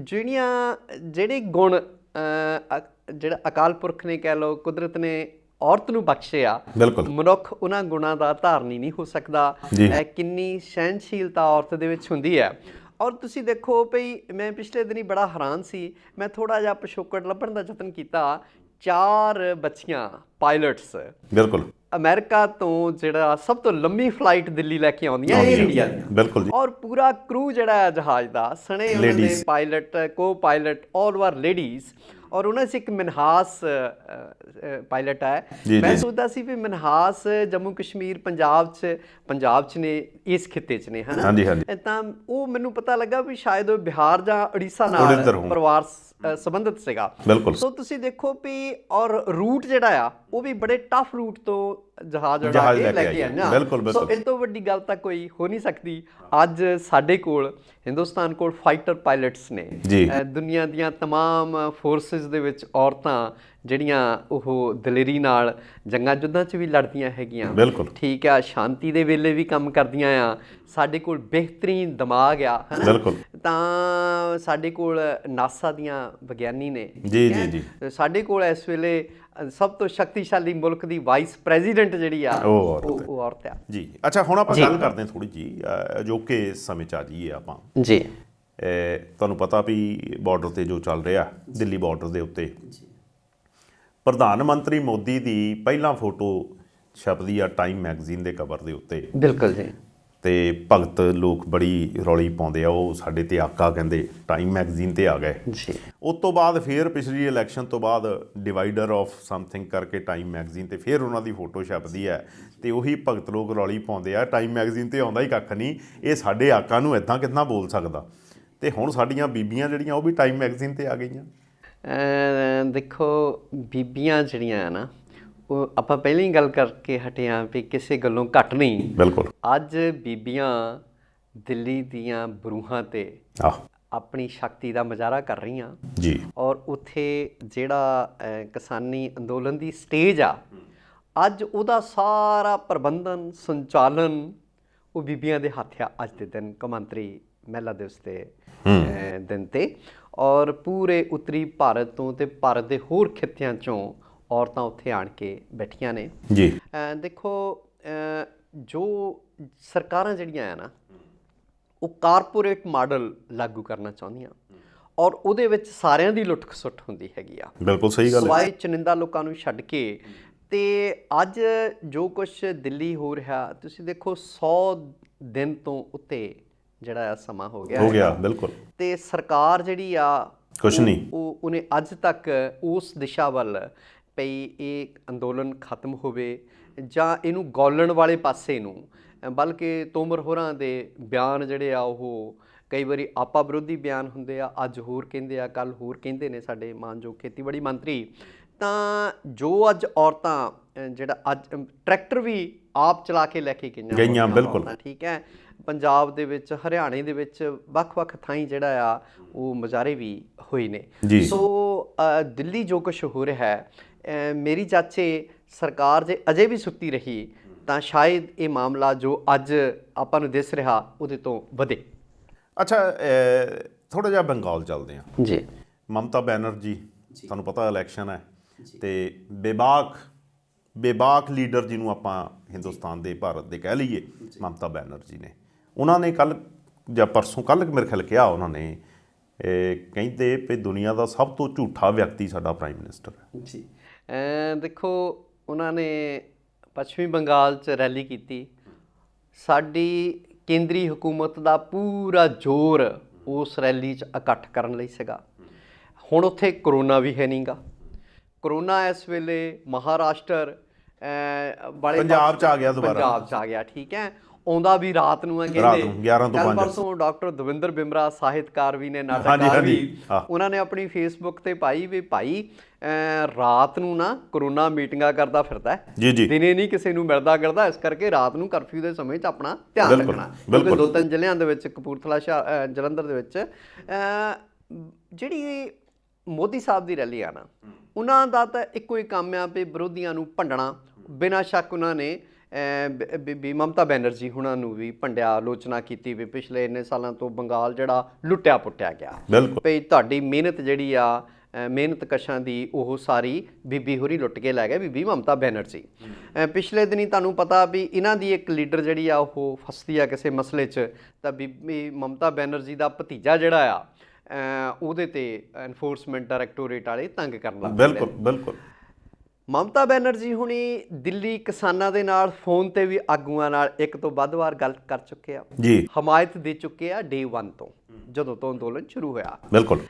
ਜਿਹੜੇ ਗੁਣ ਜਿਹੜਾ ਅਕਾਲ ਪੁਰਖ ਨੇ, ਕਹਿ ਲਓ ਕੁਦਰਤ ਨੇ ਔਰਤ ਨੂੰ ਬਖਸ਼ੇ ਆ, ਮਨੁੱਖ ਉਹਨਾਂ ਗੁਣਾਂ ਦਾ ਧਾਰਨੀ ਨਹੀਂ ਹੋ ਸਕਦਾ। ਕਿੰਨੀ ਸਹਿਣਸ਼ੀਲਤਾ ਔਰਤ ਦੇ ਵਿੱਚ ਹੁੰਦੀ ਹੈ। ਔਰ ਤੁਸੀਂ ਦੇਖੋ ਭਈ, ਮੈਂ ਪਿਛਲੇ ਦਿਨੀ ਬੜਾ ਹੈਰਾਨ ਸੀ, ਮੈਂ ਥੋੜ੍ਹਾ ਜਿਹਾ ਪਿਛੋਕੜ ਲੱਭਣ ਦਾ ਯਤਨ ਕੀਤਾ, 4 ਬੱਚੀਆਂ ਪਾਇਲਟਸ ਅਮਰੀਕਾ ਤੋਂ ਜਿਹੜਾ ਸਭ ਤੋਂ ਲੰਮੀ ਫਲਾਈਟ ਦਿੱਲੀ ਲੈ ਕੇ ਆਉਂਦੀਆਂ ਏਅਰ ਇੰਡੀਆ ਦੀਆਂ, ਔਰ ਪੂਰਾ ਕਰੂ ਜਿਹੜਾ ਹੈ ਜਹਾਜ਼ ਦਾ, ਸਣੇ ਉਹਨਾਂ ਦੇ ਪਾਇਲਟ, ਕੋ ਪਾਇਲਟ ਆਲ ਆਰ ਲੇਡੀਜ਼। ਔਰ ਉਹਨਾਂ 'ਚ ਇੱਕ ਮਨਹਾਸ ਪਾਇਲਟ ਹੈ। ਮੈਂ ਸੋਚਦਾ ਸੀ ਵੀ ਮਨਹਾਸ ਜੰਮੂ ਕਸ਼ਮੀਰ ਪੰਜਾਬ 'ਚ ਨੇ, ਇਸ ਖਿੱਤੇ 'ਚ ਨੇ, ਹੈ ਨਾ। ਤਾਂ ਉਹ ਮੈਨੂੰ ਪਤਾ ਲੱਗਾ ਵੀ ਸ਼ਾਇਦ ਉਹ ਬਿਹਾਰ ਜਾਂ ਉੜੀਸਾ ਨਾਲ ਪਰਿਵਾਰ ਸੰਬੰਧਿਤ ਸੀਗਾ। ਸੋ ਤੁਸੀਂ ਦੇਖੋ ਵੀ, ਔਰ ਰੂਟ ਜਿਹੜਾ ਆ ਉਹ ਵੀ ਬੜੇ ਟਫ ਰੂਟ ਤੋਂ ਜਹਾਜ਼ ਉਡਾ ਕੇ ਲੈ ਕੇ ਆਈਆਂ। ਸੋ ਇਸ ਤੋਂ ਵੱਡੀ ਗੱਲ ਤਾਂ ਕੋਈ ਹੋ ਨਹੀਂ ਸਕਦੀ। ਅੱਜ ਸਾਡੇ ਕੋਲ, ਹਿੰਦੁਸਤਾਨ ਕੋਲ ਫਾਈਟਰ ਪਾਇਲਟਸ ਨੇ। ਦੁਨੀਆ ਦੀਆਂ ਤਮਾਮ ਫੋਰਸਿਸ ਦੇ ਵਿੱਚ ਔਰਤਾਂ ਜਿਹੜੀਆਂ ਉਹ ਦਲੇਰੀ ਨਾਲ ਜੰਗਾਂ ਯੁੱਧਾਂ 'ਚ ਵੀ ਲੜਦੀਆਂ ਹੈਗੀਆਂ। ਠੀਕ ਆ। ਸ਼ਾਂਤੀ ਦੇ ਵੇਲੇ ਵੀ ਕੰਮ ਕਰਦੀਆਂ ਆ। ਸਾਡੇ ਕੋਲ ਬਿਹਤਰੀਨ ਦਿਮਾਗ ਆ, ਤਾਂ ਸਾਡੇ ਕੋਲ ਨਾਸਾ ਦੀਆਂ ਵਿਗਿਆਨੀ ਨੇ। ਸਾਡੇ ਕੋਲ ਇਸ ਵੇਲੇ ਸਭ ਤੋਂ ਸ਼ਕਤੀਸ਼ਾਲੀ ਮੁਲਕ ਦੀ ਵਾਈਸ ਪ੍ਰੈਜ਼ੀਡੈਂਟ ਜਿਹੜੀ ਆ ਉਹ ਔਰਤ ਆ। ਜੀ। ਅੱਛਾ, ਹੁਣ ਆਪਾਂ ਗੱਲ ਕਰਦੇ ਹਾਂ ਥੋੜ੍ਹੀ ਜਿਹੀ ਅਜੋਕੇ ਸਮੇਂ 'ਚ ਆ ਜਾਈਏ ਆਪਾਂ। ਜੀ। ਤੁਹਾਨੂੰ ਪਤਾ ਵੀ ਬਾਰਡਰ 'ਤੇ ਜੋ ਚੱਲ ਰਿਹਾ, ਦਿੱਲੀ ਬਾਰਡਰ ਦੇ ਉੱਤੇ ਪ੍ਰਧਾਨ ਮੰਤਰੀ ਮੋਦੀ ਦੀ ਪਹਿਲਾਂ ਫੋਟੋ ਛਪਦੀ ਆ ਟਾਈਮ ਮੈਗਜ਼ੀਨ ਦੇ ਕਵਰ ਦੇ ਉੱਤੇ। ਬਿਲਕੁਲ ਜੀ। ਅਤੇ ਭਗਤ ਲੋਕ ਬੜੀ ਰੌਲੀ ਪਾਉਂਦੇ ਆ, ਉਹ ਸਾਡੇ 'ਤੇ ਆਕਾ ਕਹਿੰਦੇ ਟਾਈਮ ਮੈਗਜ਼ੀਨ 'ਤੇ ਆ ਗਏ ਜੀ। ਉਸ ਤੋਂ ਬਾਅਦ ਫਿਰ ਪਿਛਲੀ ਇਲੈਕਸ਼ਨ ਤੋਂ ਬਾਅਦ ਡਿਵਾਈਡਰ ਆਫ ਸਮਥਿੰਗ ਕਰਕੇ ਟਾਈਮ ਮੈਗਜ਼ੀਨ 'ਤੇ ਫਿਰ ਉਹਨਾਂ ਦੀ ਫੋਟੋ ਛਪਦੀ ਹੈ, ਅਤੇ ਉਹੀ ਭਗਤ ਲੋਕ ਰੌਲੀ ਪਾਉਂਦੇ ਆ ਟਾਈਮ ਮੈਗਜ਼ੀਨ 'ਤੇ ਆਉਂਦਾ ਹੀ ਕੱਖ ਨਹੀਂ, ਇਹ ਸਾਡੇ ਆਕਾ ਨੂੰ ਇੱਦਾਂ ਕਿੱਦਾਂ ਬੋਲ ਸਕਦਾ। ਅਤੇ ਹੁਣ ਸਾਡੀਆਂ ਬੀਬੀਆਂ ਜਿਹੜੀਆਂ ਉਹ ਵੀ ਟਾਈਮ ਮੈਗਜ਼ੀਨ 'ਤੇ ਆ ਗਈਆਂ। ਦੇਖੋ, ਬੀਬੀਆਂ ਜਿਹੜੀਆਂ ਨਾ, ਉਹ ਆਪਾਂ ਪਹਿਲਾਂ ਹੀ ਗੱਲ ਕਰਕੇ ਹਟੇ ਹਾਂ ਵੀ ਕਿਸੇ ਗੱਲੋਂ ਘੱਟ ਨਹੀਂ। ਬਿਲਕੁਲ। ਅੱਜ ਬੀਬੀਆਂ ਦਿੱਲੀ ਦੀਆਂ ਬਰੂਹਾਂ 'ਤੇ ਆਪਣੀ ਸ਼ਕਤੀ ਦਾ ਮੁਜ਼ਾਹਰਾ ਕਰ ਰਹੀਆਂ ਜੀ। ਔਰ ਉੱਥੇ ਜਿਹੜਾ ਕਿਸਾਨੀ ਅੰਦੋਲਨ ਦੀ ਸਟੇਜ ਆ, ਅੱਜ ਉਹਦਾ ਸਾਰਾ ਪ੍ਰਬੰਧਨ, ਸੰਚਾਲਨ ਉਹ ਬੀਬੀਆਂ ਦੇ ਹੱਥ ਆ ਅੱਜ ਦੇ ਦਿਨ, ਕੌਮਾਂਤਰੀ ਮਹਿਲਾ ਦਿਵਸ ਦੇ ਦਿਨ 'ਤੇ। ਔਰ ਪੂਰੇ ਉੱਤਰੀ ਭਾਰਤ ਤੋਂ ਅਤੇ ਭਾਰਤ ਦੇ ਹੋਰ ਖਿੱਤਿਆਂ 'ਚੋਂ ਔਰਤਾਂ ਉੱਥੇ ਆਣ ਕੇ ਬੈਠੀਆਂ ਨੇ ਜੀ। ਦੇਖੋ, ਜੋ ਸਰਕਾਰਾਂ ਜਿਹੜੀਆਂ ਆ ਨਾ, ਉਹ ਕਾਰਪੋਰੇਟ ਮਾਡਲ ਲਾਗੂ ਕਰਨਾ ਚਾਹੁੰਦੀਆਂ, ਔਰ ਉਹਦੇ ਵਿੱਚ ਸਾਰਿਆਂ ਦੀ ਲੁੱਟ ਖਸੁੱਟ ਹੁੰਦੀ ਹੈਗੀ ਆ। ਬਿਲਕੁਲ ਸਹੀ ਗੱਲ ਹੈ। ਸਵਾਏ ਚੁਣਿੰਦਾ ਲੋਕਾਂ ਨੂੰ ਛੱਡ ਕੇ। ਅਤੇ ਅੱਜ ਜੋ ਕੁਛ ਦਿੱਲੀ ਹੋ ਰਿਹਾ, ਤੁਸੀਂ ਦੇਖੋ 100 ਦਿਨ ਤੋਂ ਉੱਤੇ ਜਿਹੜਾ ਆ ਸਮਾਂ ਹੋ ਗਿਆ। ਬਿਲਕੁਲ। ਅਤੇ ਸਰਕਾਰ ਜਿਹੜੀ ਆ ਕੁਛ ਨਹੀਂ, ਉਹਨੇ ਅੱਜ ਤੱਕ ਉਸ ਦਿਸ਼ਾ ਵੱਲ ਪਈ ਇਹ ਅੰਦੋਲਨ ਖਤਮ ਹੋਵੇ ਜਾਂ ਇਹਨੂੰ ਗੌਲਣ ਵਾਲੇ ਪਾਸੇ ਨੂੰ, ਬਲਕਿ ਤੋਮਰ ਹੋਰਾਂ ਦੇ ਬਿਆਨ ਜਿਹੜੇ ਆ ਉਹ ਕਈ ਵਾਰੀ ਆਪਾ ਵਿਰੋਧੀ ਬਿਆਨ ਹੁੰਦੇ ਆ, ਅੱਜ ਹੋਰ ਕਹਿੰਦੇ ਆ, ਕੱਲ੍ਹ ਹੋਰ ਕਹਿੰਦੇ ਨੇ ਸਾਡੇ ਮਾਨਯੋਗ ਖੇਤੀਬਾੜੀ ਮੰਤਰੀ। ਤਾਂ ਜੋ ਅੱਜ ਔਰਤਾਂ ਜਿਹੜਾ ਅੱਜ ਟਰੈਕਟਰ ਵੀ ਆਪ ਚਲਾ ਕੇ ਲੈ ਕੇ ਗਈਆਂ। ਬਿਲਕੁਲ। ਠੀਕ ਹੈ। ਪੰਜਾਬ ਦੇ ਵਿੱਚ, ਹਰਿਆਣੇ ਦੇ ਵਿੱਚ ਵੱਖ-ਵੱਖ ਥਾਈਂ ਜਿਹੜਾ ਆ ਉਹ ਮੁਜ਼ਾਹਰੇ ਵੀ ਹੋਏ ਨੇ। ਸੋ ਦਿੱਲੀ ਜੋ ਕੁਛ ਹੋ ਰਿਹਾ ਹੈ, ਮੇਰੀ ਚਾਚੇ ਸਰਕਾਰ ਜੇ ਅਜੇ ਵੀ ਸੁੱਤੀ ਰਹੀ ਤਾਂ ਸ਼ਾਇਦ ਇਹ ਮਾਮਲਾ ਜੋ ਅੱਜ ਆਪਾਂ ਨੂੰ ਦਿਸ ਰਿਹਾ ਉਹਦੇ ਤੋਂ ਵਧੇ। ਅੱਛਾ, ਥੋੜ੍ਹਾ ਜਿਹਾ ਬੰਗਾਲ ਚੱਲਦੇ ਹਾਂ ਜੀ। ਮਮਤਾ ਬੈਨਰਜੀ ਤੁਹਾਨੂੰ ਪਤਾ ਇਲੈਕਸ਼ਨ ਹੈ ਤੇ ਬੇਬਾਕ ਲੀਡਰ ਜਿਹਨੂੰ ਆਪਾਂ ਹਿੰਦੁਸਤਾਨ ਦੇ ਭਾਰਤ ਦੇ ਕਹਿ ਲਈਏ, ਮਮਤਾ ਬੈਨਰਜੀ ਨੇ, ਉਹਨਾਂ ਨੇ ਕੱਲ੍ਹ ਜਾਂ ਪਰਸੋਂ ਕੱਲ੍ਹ ਮੇਰੇ ਖਿਆਲ ਕਿਹਾ, ਉਹਨਾਂ ਨੇ ਕਹਿੰਦੇ ਵੀ ਦੁਨੀਆ ਦਾ ਸਭ ਤੋਂ ਝੂਠਾ ਵਿਅਕਤੀ ਸਾਡਾ ਪ੍ਰਾਈਮ ਮਿਨਿਸਟਰ ਹੈ ਜੀ। ਦੇਖੋ, ਉਹਨਾਂ ਨੇ ਪੱਛਮੀ ਬੰਗਾਲ 'ਚ ਰੈਲੀ ਕੀਤੀ। ਸਾਡੀ ਕੇਂਦਰੀ ਹਕੂਮਤ ਦਾ ਪੂਰਾ ਜ਼ੋਰ ਉਸ ਰੈਲੀ 'ਚ ਇਕੱਠ ਕਰਨ ਲਈ ਸੀਗਾ। ਹੁਣ ਉੱਥੇ ਕਰੋਨਾ ਵੀ ਹੈ ਨਹੀਂਗਾ। ਕਰੋਨਾ ਇਸ ਵੇਲੇ ਮਹਾਰਾਸ਼ਟਰ ਵਾਲੇ ਪੰਜਾਬ 'ਚ ਆ ਗਿਆ ਦੁਬਾਰਾ, ਪੰਜਾਬ 'ਚ ਆ ਗਿਆ, ਠੀਕ ਹੈ। ਆਉਂਦਾ ਵੀ ਰਾਤ ਨੂੰ ਹੈ, ਰਾਤ ਨੂੰ 11 ਤੋਂ 5। ਪਰਸੋਂ ਡਾਕਟਰ ਦਵਿੰਦਰ ਬਿਮਰਾ ਸਾਹਿਤਕਾਰ ਵੀ ਨੇ, ਨਾਟਕਕਾਰ ਵੀ, ਉਹਨਾਂ ਨੇ ਆਪਣੀ ਫੇਸਬੁੱਕ ਤੇ ਪਾਈ ਵੀ ਭਾਈ ਰਾਤ ਨੂੰ ਨਾ ਕਰੋਨਾ ਮੀਟਿੰਗਾਂ ਕਰਦਾ ਫਿਰਦਾ ਹੈ, ਦਿਨੇ ਨਹੀਂ ਕਿਸੇ ਨੂੰ ਮਿਲਦਾ ਕਰਦਾ, ਇਸ ਕਰਕੇ ਰਾਤ ਨੂੰ ਕਰਫਿਊ ਦੇ ਸਮੇਂ 'ਚ ਆਪਣਾ ਧਿਆਨ ਰੱਖਣਾ। ਕਿਉਂਕਿ 2-3 ਜ਼ਿਲ੍ਹਿਆਂ ਦੇ ਵਿੱਚ, ਕਪੂਰਥਲਾ, ਜਲੰਧਰ ਦੇ ਵਿੱਚ ਜਿਹੜੀ ਮੋਦੀ ਸਾਹਿਬ ਦੀ ਰੈਲੀ ਆ ਨਾ, ਉਹਨਾਂ ਦਾ ਤਾਂ ਇੱਕੋ ਹੀ ਕੰਮ ਆ ਵੀ ਵਿਰੋਧੀਆਂ ਨੂੰ ਭੰਡਣਾ। ਬਿਨਾਂ ਸ਼ੱਕ ਉਹਨਾਂ ਨੇ ਬੀਬੀ ਮਮਤਾ ਬੈਨਰਜੀ ਹੁਣਾਂ ਨੂੰ ਵੀ ਭੰਡਿਆ, ਆਲੋਚਨਾ ਕੀਤੀ ਵੀ ਪਿਛਲੇ ਇੰਨੇ ਸਾਲਾਂ ਤੋਂ ਬੰਗਾਲ ਜਿਹੜਾ ਲੁੱਟਿਆ ਪੁੱਟਿਆ ਗਿਆ, ਵੀ ਤੁਹਾਡੀ ਮਿਹਨਤ ਜਿਹੜੀ ਆ, ਮਿਹਨਤ ਕਸ਼ਾਂ ਦੀ, ਉਹ ਸਾਰੀ ਬੀਬੀ ਹੋਰੀ ਲੁੱਟ ਕੇ ਲੈ ਗਏ, ਬੀਬੀ ਮਮਤਾ ਬੈਨਰਜੀ। ਪਿਛਲੇ ਦਿਨੀ ਤੁਹਾਨੂੰ ਪਤਾ ਵੀ ਇਹਨਾਂ ਦੀ ਇੱਕ ਲੀਡਰ ਜਿਹੜੀ ਆ ਉਹ ਫਸਦੀ ਆ ਕਿਸੇ ਮਸਲੇ 'ਚ, ਤਾਂ ਬੀਬੀ ਮਮਤਾ ਬੈਨਰਜੀ ਦਾ ਭਤੀਜਾ ਜਿਹੜਾ ਆ ਉਹਦੇ ਤੇ ਐਨਫੋਰਸਮੈਂਟ ਡਾਇਰੈਕਟੋਰੇਟ ਵਾਲੇ ਤੰਗ ਕਰਨ ਲੱਗ ਪਏ। ਬਿਲਕੁਲ। ਮਮਤਾ ਬੈਨਰਜੀ ਹੁਣੀ ਦਿੱਲੀ ਕਿਸਾਨਾਂ ਦੇ ਨਾਲ ਫੋਨ ਤੇ ਵੀ ਆਗੂਆਂ ਨਾਲ ਇੱਕ ਤੋਂ ਵੱਧ ਵਾਰ ਗੱਲ ਕਰ ਚੁੱਕੇ ਆ ਜੀ, ਹਮਾਇਤ ਦੇ ਚੁੱਕੇ ਆ ਡੇ 1 ਤੋਂ, ਜਦੋਂ ਤੋਂ ਅੰਦੋਲਨ ਸ਼ੁਰੂ ਹੋਇਆ। ਬਿਲਕੁਲ।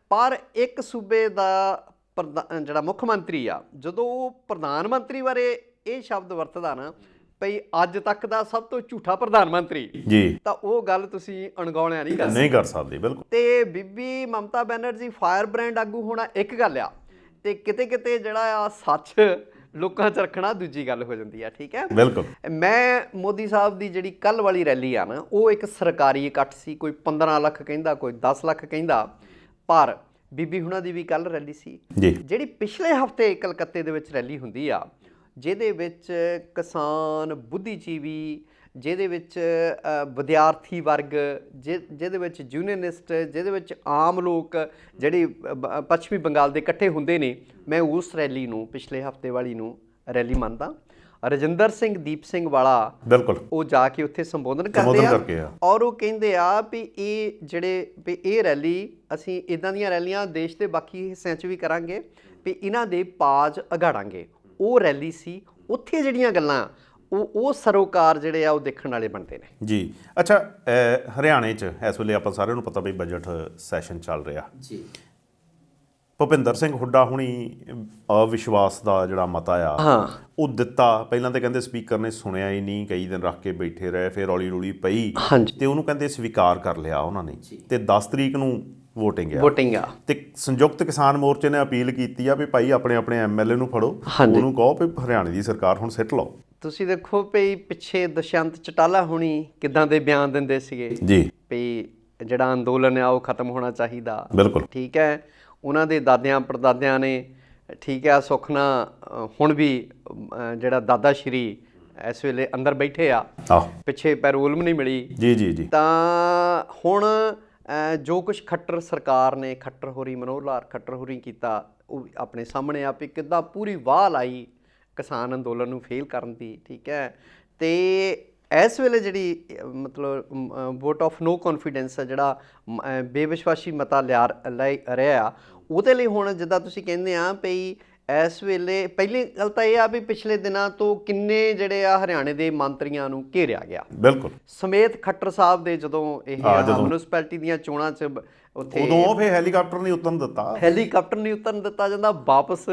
ਪਰ ਇੱਕ ਸੂਬੇ ਦਾ ਜਿਹੜਾ ਮੁੱਖ ਮੰਤਰੀ ਆ, ਜਦੋਂ ਉਹ ਪ੍ਰਧਾਨ ਮੰਤਰੀ ਬਾਰੇ ਇਹ ਸ਼ਬਦ ਵਰਤਦਾ ਨਾ ਭਈ ਅੱਜ ਤੱਕ ਦਾ ਸਭ ਤੋਂ ਝੂਠਾ ਪ੍ਰਧਾਨ ਮੰਤਰੀ ਜੀ, ਤਾਂ ਉਹ ਗੱਲ ਤੁਸੀਂ ਅਣਗੌਲਿਆ ਨਹੀਂ ਕਰ ਸਕਦੇ। ਬਿਲਕੁਲ। ਤੇ ਬੀਬੀ ਮਮਤਾ ਬੈਨਰਜੀ ਫਾਇਰ ਬ੍ਰਾਂਡ ਆਗੂ ਹੋਣਾ ਇੱਕ ਗੱਲ ਆ, ਤੇ ਕਿਤੇ ਕਿਤੇ ਜਿਹੜਾ ਆ ਸੱਚ ਲੋਕਾਂ 'ਚ ਰੱਖਣਾ ਦੂਜੀ ਗੱਲ ਹੋ ਜਾਂਦੀ ਆ, ਠੀਕ ਹੈ। ਬਿਲਕੁਲ। ਮੈਂ ਮੋਦੀ ਸਾਹਿਬ ਦੀ ਜਿਹੜੀ ਕੱਲ੍ਹ ਵਾਲੀ ਰੈਲੀ ਆ ਨਾ, ਉਹ ਇੱਕ ਸਰਕਾਰੀ ਇਕੱਠ ਸੀ। ਕੋਈ 15 ਲੱਖ ਕਹਿੰਦਾ, ਕੋਈ 10 ਲੱਖ ਕਹਿੰਦਾ, ਪਰ ਬੀਬੀ ਹੁਣਾਂ ਦੀ ਵੀ ਕੱਲ੍ਹ ਰੈਲੀ ਸੀ। ਜਿਹੜੀ ਪਿਛਲੇ ਹਫ਼ਤੇ ਕਲਕੱਤੇ ਦੇ ਵਿੱਚ ਰੈਲੀ ਹੁੰਦੀ ਆ, ਜਿਹਦੇ ਵਿੱਚ ਕਿਸਾਨ, ਬੁੱਧੀਜੀਵੀ, ਜਿਹਦੇ ਵਿੱਚ ਵਿਦਿਆਰਥੀ ਵਰਗ, ਜਿਹਦੇ ਵਿੱਚ ਯੂਨੀਅਨਿਸਟ, ਜਿਹਦੇ ਵਿੱਚ ਆਮ ਲੋਕ ਜਿਹੜੇ ਪੱਛਮੀ ਬੰਗਾਲ ਦੇ ਇਕੱਠੇ ਹੁੰਦੇ ਨੇ, ਮੈਂ ਉਸ ਰੈਲੀ ਨੂੰ, ਪਿਛਲੇ ਹਫ਼ਤੇ ਵਾਲੀ ਨੂੰ ਰੈਲੀ ਮੰਨਦਾ। ਰਜਿੰਦਰ ਸਿੰਘ, ਦੀਪ ਸਿੰਘ ਵਾਲਾ, ਬਿਲਕੁਲ, ਉਹ ਜਾ ਕੇ ਉੱਥੇ ਸੰਬੋਧਨ ਕਰਦੇ ਆ ਔਰ ਉਹ ਕਹਿੰਦੇ ਆ ਵੀ ਇਹ ਰੈਲੀ, ਅਸੀਂ ਇੱਦਾਂ ਦੀਆਂ ਰੈਲੀਆਂ ਦੇਸ਼ ਦੇ ਬਾਕੀ ਹਿੱਸਿਆਂ 'ਚ ਵੀ ਕਰਾਂਗੇ, ਵੀ ਇਹਨਾਂ ਦੇ ਪਾਜ ਅਗਾੜਾਂਗੇ। ਉਹ ਰੈਲੀ ਸੀ। ਉੱਥੇ ਜਿਹੜੀਆਂ ਗੱਲਾਂ ਉਹ ਸਰੋਕਾਰ ਜਿਹੜੇ ਆ ਉਹ ਦੇਖਣ ਵਾਲੇ ਬਣਦੇ ਨੇ ਜੀ। ਅੱਛਾ, ਹਰਿਆਣੇ 'ਚ ਇਸ ਵੇਲੇ ਆਪਾਂ ਸਾਰਿਆਂ ਨੂੰ ਪਤਾ ਵੀ ਬਜਟ ਸੈਸ਼ਨ ਚੱਲ ਰਿਹਾ ਜੀ। ਭੁਪਿੰਦਰ ਸਿੰਘ ਹੁੱਡਾ ਹੁਣੀ ਅਵਿਸ਼ਵਾਸ ਦਾ ਜਿਹੜਾ ਮਤਾ ਆ ਉਹ ਦਿੱਤਾ। ਪਹਿਲਾਂ ਤਾਂ ਕਹਿੰਦੇ ਸਪੀਕਰ ਨੇ ਸੁਣਿਆ ਹੀ ਨਹੀਂ, ਕਈ ਦਿਨ ਰੱਖ ਕੇ ਬੈਠੇ ਰਹੇ, ਫਿਰ ਰੌਲੀ ਰੂਲੀ ਪਈ ਤੇ ਉਹਨੂੰ ਕਹਿੰਦੇ ਸਵੀਕਾਰ ਕਰ ਲਿਆ ਉਹਨਾਂ ਨੇ, ਤੇ 10 ਤਰੀਕ ਨੂੰ ਵੋਟਿੰਗ ਆ। ਤੇ ਸੰਯੁਕਤ ਕਿਸਾਨ ਮੋਰਚੇ ਨੇ ਅਪੀਲ ਕੀਤੀ ਆ ਵੀ ਭਾਈ ਆਪਣੇ ਆਪਣੇ ਐਮਐਲਏ ਨੂੰ ਫੜੋ, ਉਹਨੂੰ ਕਹੋ ਵੀ ਹਰਿਆਣੇ ਦੀ ਸਰਕਾਰ ਹੁਣ ਸਿੱਟ ਲਓ। ਤੁਸੀਂ ਦੇਖੋ ਵੀ ਪਿੱਛੇ ਦੁਸ਼ਯੰਤ ਚਟਾਲਾ ਹੁਣੀ ਕਿੱਦਾਂ ਦੇ ਬਿਆਨ ਦਿੰਦੇ ਸੀਗੇ ਜੀ, ਵੀ ਜਿਹੜਾ ਅੰਦੋਲਨ ਆ ਉਹ ਖਤਮ ਹੋਣਾ ਚਾਹੀਦਾ। ਬਿਲਕੁਲ, ਠੀਕ ਹੈ। ਉਹਨਾਂ ਦੇ ਦਾਦਿਆਂ ਪੜਦਾਦਿਆਂ ਨੇ, ਠੀਕ ਹੈ, ਸੁਖਨਾ ਹੁਣ ਵੀ ਜਿਹੜਾ ਦਾਦਾ ਸ਼੍ਰੀ ਇਸ ਵੇਲੇ ਅੰਦਰ ਬੈਠੇ ਆ, ਪਿੱਛੇ ਪੈਰੋਲ ਵੀ ਨਹੀਂ ਮਿਲੀ ਜੀ। ਤਾਂ ਹੁਣ ਜੋ ਕੁਛ ਖੱਟਰ ਸਰਕਾਰ ਨੇ, ਖੱਟਰ ਹੋਰੀ, ਮਨੋਹਰ ਲਾਲ ਖੱਟਰ ਹੋਰੀ ਕੀਤਾ, ਉਹ ਆਪਣੇ ਸਾਹਮਣੇ ਆ ਵੀ ਕਿੱਦਾਂ ਪੂਰੀ ਵਾਹ ਲਾਈ ਕਿਸਾਨ ਅੰਦੋਲਨ ਨੂੰ ਫੇਲ ਕਰਨ ਦੀ, ਠੀਕ ਹੈ। ਤੇ ਇਸ ਵੇਲੇ ਜਿਹੜੀ ਮਤਲਬ ਵੋਟ ਆਫ ਨੋ ਕੌਨਫੀਡੈਂਸ ਹੈ, ਜਿਹੜਾ ਬੇਵਿਸ਼ਵਾਸੀ ਮਤਾ ਲੈ ਰਿਹਾ, ਉਹਦੇ ਲਈ ਹੁਣ ਜਿੱਦਾਂ ਤੁਸੀਂ ਕਹਿੰਦੇ ਆ ਵੀ ਇਸ ਵੇਲੇ ਪਹਿਲੀ ਗੱਲ ਤਾਂ ਇਹ ਆ ਵੀ ਪਿਛਲੇ ਦਿਨਾਂ ਤੋਂ ਕਿੰਨੇ ਜਿਹੜੇ ਆ ਹਰਿਆਣੇ ਦੇ ਮੰਤਰੀਆਂ ਨੂੰ ਘੇਰਿਆ ਗਿਆ, ਬਿਲਕੁਲ ਸਮੇਤ ਖੱਟਰ ਸਾਹਿਬ ਦੇ। ਜਦੋਂ ਇਹ ਮਿਊਨਿਸਪੈਲਿਟੀ ਦੀਆਂ ਚੋਣਾਂ 'ਚ ਉੱਥੇ ਉਦੋਂ ਫਿਰ ਹੈਲੀਕਾਪਟਰ ਨਹੀਂ ਉਤਰਨ ਦਿੱਤਾ ਜਾਂਦਾ, ਵਾਪਸ